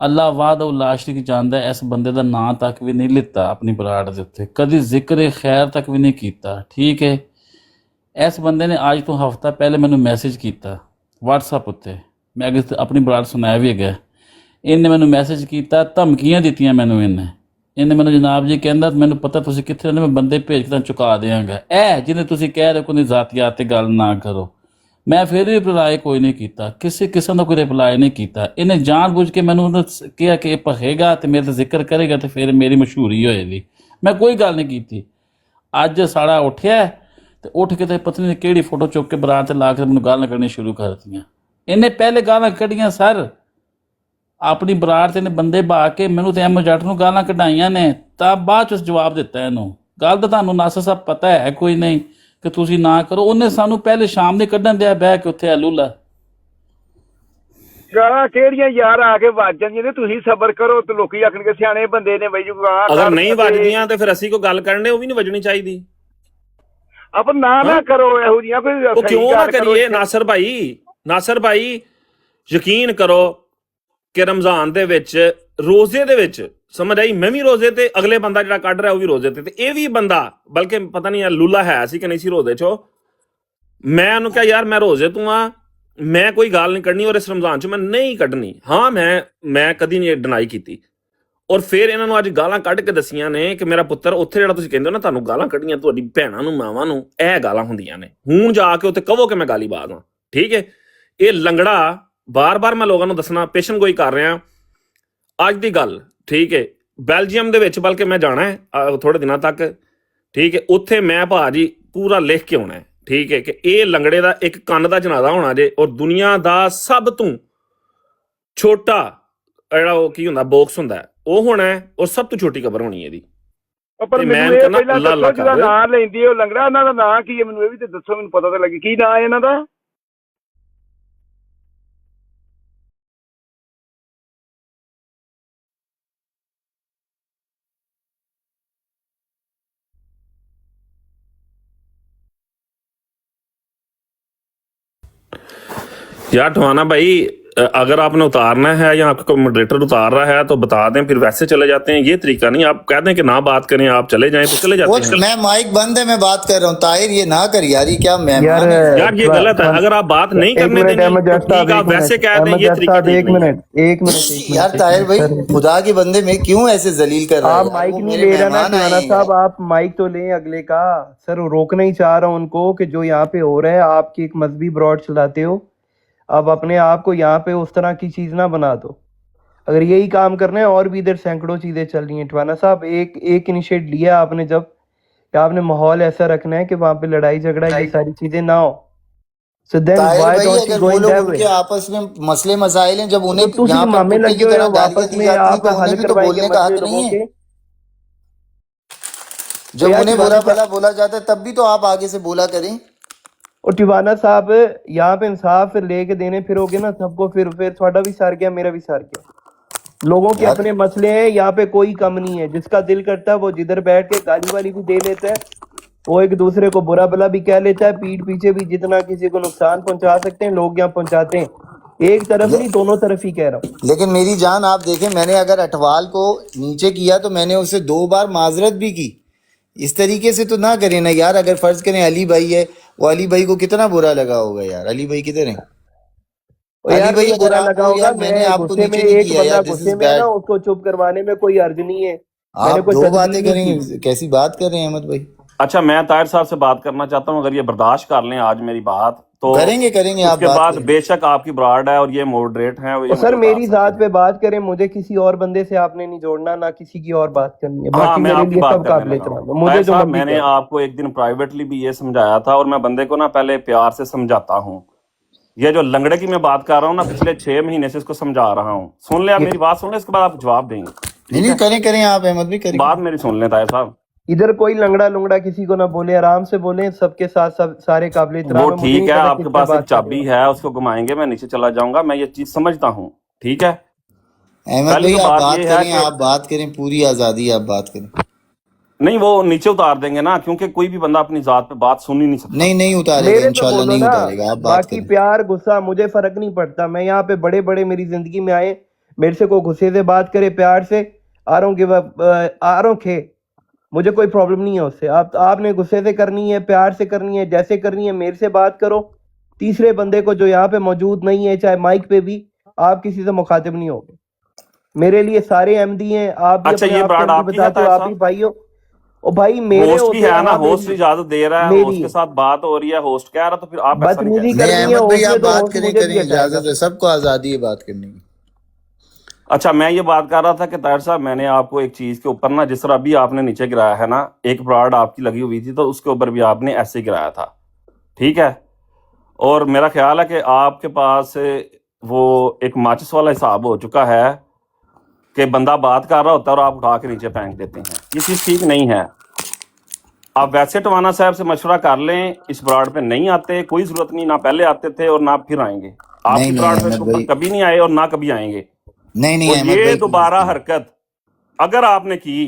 ਅੱਲਾ ਵਾਹਦਹੁ ਲਾ ਸ਼ਰੀਕ ਜਾਣਦਾ ਇਸ ਬੰਦੇ ਦਾ ਨਾਂ ਤੱਕ ਵੀ ਨਹੀਂ ਲਿੱਤਾ ਆਪਣੀ ਬਰਾੜ ਦੇ ਉੱਤੇ, ਕਦੀ ਜ਼ਿਕਰ ਖੈਰ ਤੱਕ ਵੀ ਨਹੀਂ ਕੀਤਾ, ਠੀਕ ਹੈ। ਇਸ ਬੰਦੇ ਨੇ ਅੱਜ ਤੋਂ ਹਫ਼ਤਾ ਪਹਿਲੇ ਮੈਨੂੰ ਮੈਸੇਜ ਕੀਤਾ WhatsApp ਉੱਤੇ, ਮੈਂ ਅੱਗੇ ਆਪਣੀ ਬਰਾੜ ਸੁਣਾਇਆ ਵੀ ਹੈਗਾ। ਇਹਨੇ ਮੈਨੂੰ ਮੈਸੇਜ ਕੀਤਾ, ਧਮਕੀਆਂ ਦਿੱਤੀਆਂ ਮੈਨੂੰ, ਇਹਨੇ ਮੈਨੂੰ ਜਨਾਬ ਜੀ ਕਹਿੰਦਾ ਮੈਨੂੰ ਪਤਾ ਤੁਸੀਂ ਕਿੱਥੇ ਰਹਿੰਦੇ, ਮੈਂ ਬੰਦੇ ਭੇਜ ਕੇ ਤਾਂ ਚੁਕਾ ਦਿਆਂਗਾ। ਇਹ ਜਿਹਨੇ ਤੁਸੀਂ ਕਹਿ ਰਹੇ ਕੋਈ ਜ਼ਾਤੀਆਤ ਤੇ ਗੱਲ ਨਾ ਕਰੋ, ਮੈਂ ਫਿਰ ਵੀ ਰਿਪਲਾਈ ਕੋਈ ਨਹੀਂ ਕੀਤਾ, ਕਿਸੇ ਕਿਸਮ ਦਾ ਕੋਈ ਰਿਪਲਾਈ ਨਹੀਂ ਕੀਤਾ। ਇਹਨੇ ਜਾਣ ਬੁੱਝ ਕੇ ਮੈਨੂੰ ਕਿਹਾ ਕਿ ਇਹ ਭਖੇਗਾ ਤੇ ਮੇਰੇ ਤੇ ਜ਼ਿਕਰ ਕਰੇਗਾ ਤੇ ਫਿਰ ਮੇਰੀ ਮਸ਼ਹੂਰੀ ਹੋਏਗੀ। ਮੈਂ ਕੋਈ ਗੱਲ ਨਹੀਂ ਕੀਤੀ। ਅੱਜ ਸਾੜਾ ਉੱਠਿਆ ਤੇ ਉੱਠ ਕੇ ਤੇ ਪਤਨੀ ਨੇ ਕਿਹੜੀ ਫੋਟੋ ਚੁੱਕ ਕੇ ਬਰਾਤ ਤੇ ਲਾ ਕੇ ਮੈਨੂੰ ਗਾਲਾਂ ਕੱਢਣੀਆਂ ਸ਼ੁਰੂ ਕਰ ਦਿੱਤੀਆਂ। ਇਹਨੇ ਪਹਿਲੇ ਗਾਲਾਂ ਕੱਢੀਆਂ ਸਰ ਆਪਣੀ ਬਰਾਤ ਤੇ, ਨੇ ਬੰਦੇ ਬਾ ਕੇ ਮੈਨੂੰ ਤੇ ਐਮ ਜੱਟ ਨੂੰ ਗਾਲਾਂ ਕਢਾਈਆਂ ਨੇ, ਤਾਂ ਬਾਅਦ ਚ ਜਵਾਬ ਦਿੱਤਾ ਇਹਨੂੰ। ਗੱਲ ਤਾਂ ਤੁਹਾਨੂੰ ਨਾਸਰ ਸਾਹਿਬ ਪਤਾ ਹੈ ਕੋਈ ਨਹੀਂ ਕਿ ਤੁਸੀਂ ਨਾ ਕਰੋ। ਉਹਨੇ ਸਾਨੂੰ ਪਹਿਲੇ ਸ਼ਾਮ ਦੇ ਕੱਢਣ ਦਿਆ ਬਹਿ ਕੇ ਉੱਥੇ ਲੂਲਾ ਗਾਲਾਂ ਕਿਹੜੀਆਂ ਯਾਰ ਆ ਕੇ ਵੱਜ ਜਾਂਦੀਆਂ ਨੇ, ਤੁਸੀਂ ਸਬਰ ਕਰੋ ਤੇ ਲੋਕੀ ਆਖਣਗੇ ਸਿਆਣੇ ਬੰਦੇ ਨੇ ਬਈ ਅਗਰ ਨਹੀਂ ਵੱਜਦੀਆਂ ਤੇ ਫਿਰ ਅਸੀਂ ਕੋਈ ਗੱਲ ਕਰਨੇ, ਉਹ ਵੀ ਨਹੀਂ ਵੱਜਣੀ ਚਾਹੀਦੀ। ਆਪ ਨਾ ਕਰੋ ਇਹੋ ਜਿਹੀਆਂ, ਕੋਈ ਉਹ ਕਿਉਂ ਨਾ ਕਰੀਏ ਨਾਸਰ ਭਾਈ ਯਕੀਨ ਕਰੋ ਕਿ ਰਮਜ਼ਾਨ ਦੇ ਵਿੱਚ, ਰੋਜ਼ੇ ਦੇ ਵਿੱਚ, ਸਮਝ ਆਈ, ਮੈਂ ਵੀ ਰੋਜ਼ੇ ਤੇ, ਅਗਲੇ ਬੰਦਾ ਜਿਹੜਾ ਕੱਢ ਰਿਹਾ ਉਹ ਵੀ ਰੋਜ਼ੇ ਤੇ ਇਹ ਵੀ ਬੰਦਾ, ਬਲਕਿ ਪਤਾ ਨਹੀਂ ਲੂਲਾ ਹੈ ਸੀ ਕਿ ਨਹੀਂ ਸੀ ਰੋਜ਼ੇ ਚੋਂ। ਮੈਂ ਉਹਨੂੰ ਕਿਹਾ ਯਾਰ ਮੈਂ ਰੋਜ਼ੇ ਤੋਂ ਆ, ਮੈਂ ਕੋਈ ਗੱਲ ਨਹੀਂ ਕੱਢਣੀ ਔਰ ਇਸ ਰਮਜ਼ਾਨ ਚ ਮੈਂ ਨਹੀਂ ਕੱਢਣੀ। ਹਾਂ ਮੈਂ ਕਦੀ ਨਹੀਂ ਡਿਨਾਈ ਕੀਤੀ। ਔਰ ਫਿਰ ਇਹਨਾਂ ਨੂੰ ਅੱਜ ਗਾਲਾਂ ਕੱਢ ਕੇ ਦਸੀਆਂ ਨੇ ਕਿ ਮੇਰਾ ਪੁੱਤਰ ਉੱਥੇ ਜਿਹੜਾ ਤੁਸੀਂ ਕਹਿੰਦੇ ਹੋ ਨਾ ਤੁਹਾਨੂੰ ਗਾਲਾਂ ਕੱਢੀਆਂ ਤੁਹਾਡੀ ਭੈਣਾਂ ਨੂੰ, ਮਾਵਾਂ ਨੂੰ, ਇਹ ਗਾਲਾਂ ਹੁੰਦੀਆਂ ਨੇ। ਹੁਣ ਜਾ ਕੇ ਉੱਥੇ ਕਹੋ ਕਿ ਮੈਂ ਗਾਲੀਬਾਜ਼ ਹਾਂ, ਠੀਕ ਹੈ। ਇਹ ਲੰਗੜਾ ਬਾਰ-ਬਾਰ ਮੈਂ ਲੋਕਾਂ ਨੂੰ ਦੱਸਣਾ ਪੇਸ਼ਨ ਗੋਈ ਕਰ ਰਿਹਾ ਅੱਜ ਦੀ ਗੱਲ, ਠੀਕ ਹੈ। ਬੈਲਜੀਅਮ ਦੇ ਵਿੱਚ ਬਲਕਿ ਮੈਂ ਜਾਣਾ ਹੈ ਥੋੜੇ ਦਿਨਾਂ ਤੱਕ, ਠੀਕ ਹੈ। ਉੱਥੇ ਮੈਂ ਭਾਜੀ ਪੂਰਾ ਲਿਖ ਕੇ ਆਉਣਾ ਹੈ, ਠੀਕ ਹੈ, ਕਿ ਇਹ ਲੰਗੜੇ ਦਾ ਇੱਕ ਕੰਨ ਦਾ ਜਨਾਜ਼ਾ ਹੋਣਾ ਜੇ ਔਰ ਦੁਨੀਆ ਦਾ ਸਭ ਤੋਂ ਛੋਟਾ ਜਿਹੜਾ ਉਹ ਕੀ ਹੁੰਦਾ ਬਾਕਸ ਹੁੰਦਾ ਉਹ ਹੋਣਾ ਹੈ ਔਰ ਸਭ ਤੋਂ ਛੋਟੀ ਕਬਰ ਹੋਣੀ ਇਹਦੀ। ਪਰ ਮੈਨੂੰ ਇਹ ਪਹਿਲਾਂ ਦੱਸੋ ਜਿਹਦਾ ਨਾਂ ਲੈਂਦੀ ਉਹ ਲੰਗੜਾ, ਉਹਨਾਂ ਦਾ ਨਾਂ ਕੀ ਹੈ ਮੈਨੂੰ ਇਹ ਵੀ ਤੇ ਦੱਸੋ, ਮੈਨੂੰ ਪਤਾ ਤਾਂ ਲੱਗੇ ਕੀ ਨਾਂ ਹੈ ਇਹਨਾਂ ਦਾ। यार ठवाना भाई अगर आपने उतारना है या आपका कोई मॉडरेटर उतार रहा है तो बता दें, फिर वैसे चले जाते हैं। ये तरीका नहीं, आप कहते हैं कि ना बात करें, आप चले जाएं तो चले जाते हैं। मैं माइक बंद है, मैं बात कर रहा हूँ। ताहिर ये ना कर यार, ये क्या यार ये गलत है। अगर आप बात नहीं करने देंगे ठीक, आप वैसे कह दें, ये तरीका एक मिनट यार ताहिर भाई खुदा के बंदे में क्यों ऐसे जलील कर रहे हैं? आप माइक नहीं ले रहा ना राना साहब, आप माइक तो लें अगले का। सर रोकना ही चाह रहा हूँ उनको कि जो यहाँ पे हो रहा है, आपकी एक मजहबी ब्रॉड चलाते हो, अब अपने आप को यहाँ पे उस तरह की चीज ना बना दो। अगर यही काम करना है, और भी इधर सैकड़ों चीजें चल रही हैं। टवाना साहब एक इनिशिएट लिया आपने, जब आपने माहौल ऐसा रखना है कि वहाँ पे लड़ाई झगड़ा ये सारी चीजें ना हो। So then why don't you go in that way? आपस में मसले मसाइल हैं, जब उन्हें तो यहाँ मामे लगे हुए हो आपस में, आप हल करवाएंगे मसले लोगों के। जब उन्हें बुरा भला बोला जाता है तब भी तो आप आगे से बोला करें। और टिवाना साहब यहाँ पे इंसाफ लेके देने फिरोगे ना सबको, फिर थोड़ा भी सार गया, मेरा भी सार गया। लोगों के अपने मसले हैं, यहाँ पे कोई कम नहीं है। जिसका दिल करता है वो जिधर बैठ के गाली वाली भी दे लेता है, वो एक दूसरे को बुरा भला भी कह लेता है, पीठ पीछे भी जितना किसी को नुकसान पहुंचा सकते हैं लोग यहाँ पहुंचाते हैं। एक तरफ नहीं, दोनों तरफ ही कह रहा हूँ। लेकिन मेरी जान आप देखें, मैंने अगर अठवाल को नीचे किया तो मैंने उसे 2 बार माजरत भी की। इस तरीके से तो ना करें ना यार। अगर फर्ज करें अली भाई है, वो अली भाई को कितना बुरा लगा होगा यार। अली भाई किधर है? अली भाई बुरा लगा होगा, मैंने आपको नीचे नहीं किया यार, गुस्से में ना उसको चुप करवाने में कोई अर्ज नहीं है। आप 2 बातें करेंगे, कैसी बात कर रहे हैं अहमद भाई? अच्छा मैं ताहिर साहब से बात करना चाहता हूँ, अगर ये बर्दाश्त कर लें आज मेरी बात तो करेंगे आप उसके बाद बेशक आपकी ब्राड है और ये मॉडरेट है। सर मेरी जात पे बात करें, मुझे किसी और बंदे से आपने नहीं जोड़ना, ना किसी की और बात करनी है। बाकी मेरे लिए सब काबिल एहतराम है। मुझे जो मैंने आपको एक दिन प्राइवेटली भी ये समझाया था और मैं बंदे को ना पहले प्यार से समझाता हूँ, ये जो लंगड़े की मैं बात कर रहा हूँ ना, पिछले 6 महीने से इसको समझा रहा हूँ। सुन ले, आप मेरी बात सुन ले, इसके बाद आप जवाब देंगे। नहीं नहीं, करें करें आप अहमद भाई, करें। बात मेरी सुन ले ताहिर साहब। इधर कोई लंगड़ा लुंगड़ा किसी को ना बोले, आराम से बोले, सबके साथ सब सारे काबिल इत्तराम वो है। मुझे ठीक नहीं है, पता आपके किससे पास एक बात कर रहे चाबी हो। है, उसको घुमाएंगे, मैं नीचे चला जाऊंगा, मैं ये चीज समझता हूँ, ठीक है। अहमद पहली भाई तो आप बात बात ये है करें, कि आप बात करें, पूरी आजादी है, आप बात करें। नहीं, वो नीचे उतार देंगे ना, क्योंकि कोई भी बंदा अपनी जात पे बात सुन ही नहीं सकता। नहीं नहीं उतारेगा, मेरे पे इंशाल्लाह बोलो नहीं ना, उतारेगा, आप बात बाकी करें। प्यार गुस्सा मुझे फर्क नहीं पड़ता। मैं यहाँ पे बड़े बड़े मेरी जिंदगी में आए, मेरे से कोई गुस्से से बात करे, प्यार से, I don't give up, I don't care, मुझे कोई प्रॉब्लम नहीं है उससे। आपने गुस्से से करनी है, प्यार से करनी है, जैसे करनी है, मेरे से बात करो। तीसरे बंदे को जो यहाँ पे मौजूद नहीं है, चाहे माइक पे भी, आप किसी से मुखातिब नहीं होगे। मेरे लिए सारे एमडी हैं, आप भी अच्छा, अपने ये आप को ब्रांड एमडी आपकी है बताते हो, ताहिर आप भी साहब? भाई हो। ओ भाई मेरे होस्ट होते भी है ना, यहाँ होस्ट मेरी इजाजत दे रहा है, मेरी होस्ट के साथ बात हो रही है, होस्ट कह रहा, तो फिर आप ऐसा नहीं बदतमीजी कह नहीं करनी है, अहमद भाई होस्ट आप में तो बात होस्ट करें, मुझे भी करें, हटाएगा। इजाजत है, सबको आजादी है बात करने की। अच्छा, मैं ये बात कर रहा था कि ताहिर साहब, मैंने आपको एक चीज के ऊपर ना, जिस तरह अभी आपने नीचे गिराया है ना, एक ब्रांड आपकी लगी हुई थी, तो उसके ऊपर भी आपने ऐसे गिराया था, ठीक है। और मेरा ख्याल है कि आपके पास वो एक माचिस वाला हिसाब हो चुका है कि बंदा बात कर रहा होता है और आप उठा के नीचे फेंक देते हैं। ये चीज ठीक नहीं है। आप वैसे टवाना साहब से मशवरा कर लें, इस ब्रांड पे नहीं आते, कोई जरूरत नहीं, ना पहले आते थे और ना फिर आएंगे। नहीं आपकी नहीं ब्रांड पे अहमद इसके ऊपर भाई, कभी नहीं आए और ना कभी आएंगे। नहीं नहीं और अहमद ये भाई दोबारा हरकत अगर आपने की,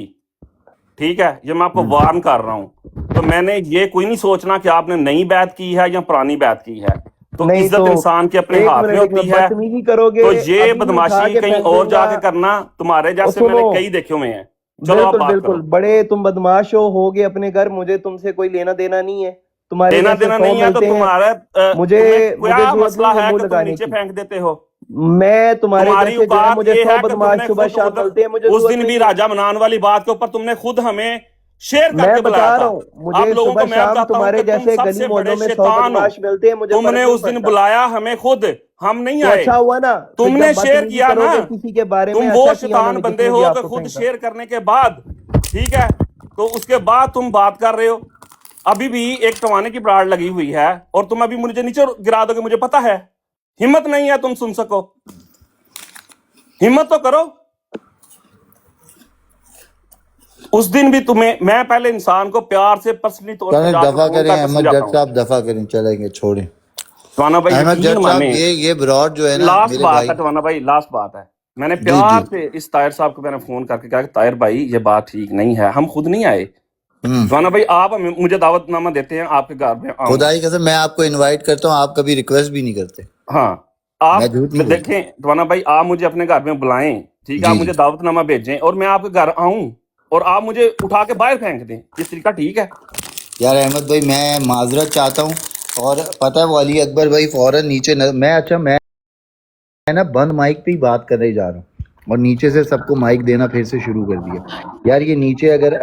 ठीक है, ये मैं आपको वार्न कर रहा हूं, तो मैंने ये कोई नहीं सोचना कि आपने नई बैत की है या पुरानी बैत की है। तो नहीं इज्जत तो इंसान के अपने एक हाथ में मिनट, एक होती मिनट, है। बदतमीजी करोगे, तो ये अभी उठा बदमाशी के कहीं फेंक और दूंगा। जाके करना, तुम्हारे जैसे सुनो, मैंने कई देखे हुए हैं। चलो आप बिल्कुल बात बिल्कुल, करो। बड़े तुम बदमाश होगे अपने घर, मुझे तुमसे कोई लेना देना नहीं है। तुम्हारे देना जैसे देना 100 नहीं है तो मिलते हैं, तुम्हारा मुझे तुम्हें मुझे क्या जरूरत मसला नहीं है है मुंह कि तुम लगाने नीचे की। फेंक देते हो? मैं तुम्हारे तुम्हारी जैसे जो है, औकात मुझे ये 100 है कि बदमाश तुमने सुबह खुद शाम उधर मिलते हैं, मुझे उस जरूरत दिन भी नहीं है। राजा मनान वाली बात के ऊपर तुमने खुद हमें शेयर मैं करके बता बुलाया रहा था। हूँ, आप मुझे लोगों सुबह को मैं शाम बताता हूँ तुम्हारे कि तुम जैसे गली सबसे मोहल्लों बड़े में 100 शैतान हो। बदमाश मिलते हैं, मुझे फर्क तुमने नहीं उस दिन पड़ता। बुलाया हमें खुद, हम नहीं तो आए। अच्छा हुआ ना, फिर तुमने जब शेयर बदतमीजी किया ना, करोगे किसी के बारे तुम में, वो अच्छा किया शैतान उन्होंने बंदे जिसने भी हो कि आपको खुद फेंका। शेयर करने के बाद, ठीक है, तो उसके बाद तुम बात कर रहे हो। अभी भी एक टवाने की ब्रांड लगी हुई है और तुम अभी मुझे नीचे गिरा दोगे, मुझे पता है। हिम्मत नहीं है तुम सुन सको, हिम्मत तो करो। उस दिन भी तुम्हें, मैं पहले इंसान को प्यार से पर्सनली तौर पर चलें जाकर दफा फोन करें, करके अहमद समझाता जट हूँ। साहब दफा करें, चलेंगे, छोड़ें। टवाना भाई अहमद यकीन जट साहब, माने, ये ब्रॉड जो है ना लास्ट मेरे बात भाई, है टवाना भाई, लास्ट बात है। मैंने जी प्यार जी, से इस ताहिर साहब को मैंने फोन करके कहा कि ताहिर भाई ये बात ठीक नहीं है, हम खुद नहीं आए। टवाना भाई आप मुझे दावतनामा देते हैं, आपके घर में आऊं। खुदा की कसम मैं आपको इनवाइट करता हूँ, आप कभी रिक्वेस्ट भी नहीं करते। हाँ, मैं आप झूठ नहीं बोलता। देखें टवाना भाई, आप मुझे अपने घर में बुलाएं, ठीक है, आप जी मुझे जी दावतनामा भेजें और मैं आपके घर आऊं और आप मुझे उठा के बाहर फेंक दें, ये तरीका ठीक है? यार अहमद भाई, मैं माजरत चाहता हूँ। और पता है वो अली अकबर भाई फौरन नीचे मैं ना बंद माइक पे ही बात करने जा रहा हूँ और नीचे से सबको माइक देना फिर से शुरू कर दिया। यार ये नीचे अगर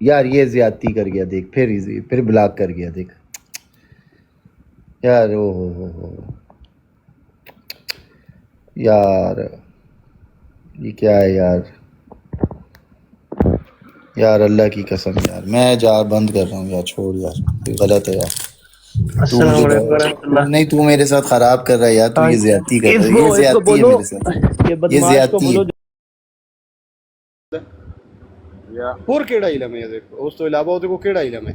यार ये ज्यादती कर गया, देख फिर ब्लॉक कर गया, देख यार। ओ हो यार, ये क्या है यार, यार अल्लाह की कसम यार, मैं जा बंद कर रहा हूँ यार, छोड़ यार, ये गलत है यार। नहीं, तू मेरे साथ खराब कर रहा है यार, तू ये ज्यादती कर रहा है, ये ज्यादती है मेरे साथ, ये ये बदमाश को ज्यादती बोलो है। ਹੋਰ ਕਿਹੜਾ ਇਲਮ ਹੈ? ਦੇਖੋ ਉਸ ਤੋਂ ਇਲਾਵਾ ਉਹਦੇ ਕੋਲ ਕਿਹੜਾ ਇਲਮ ਹੈ?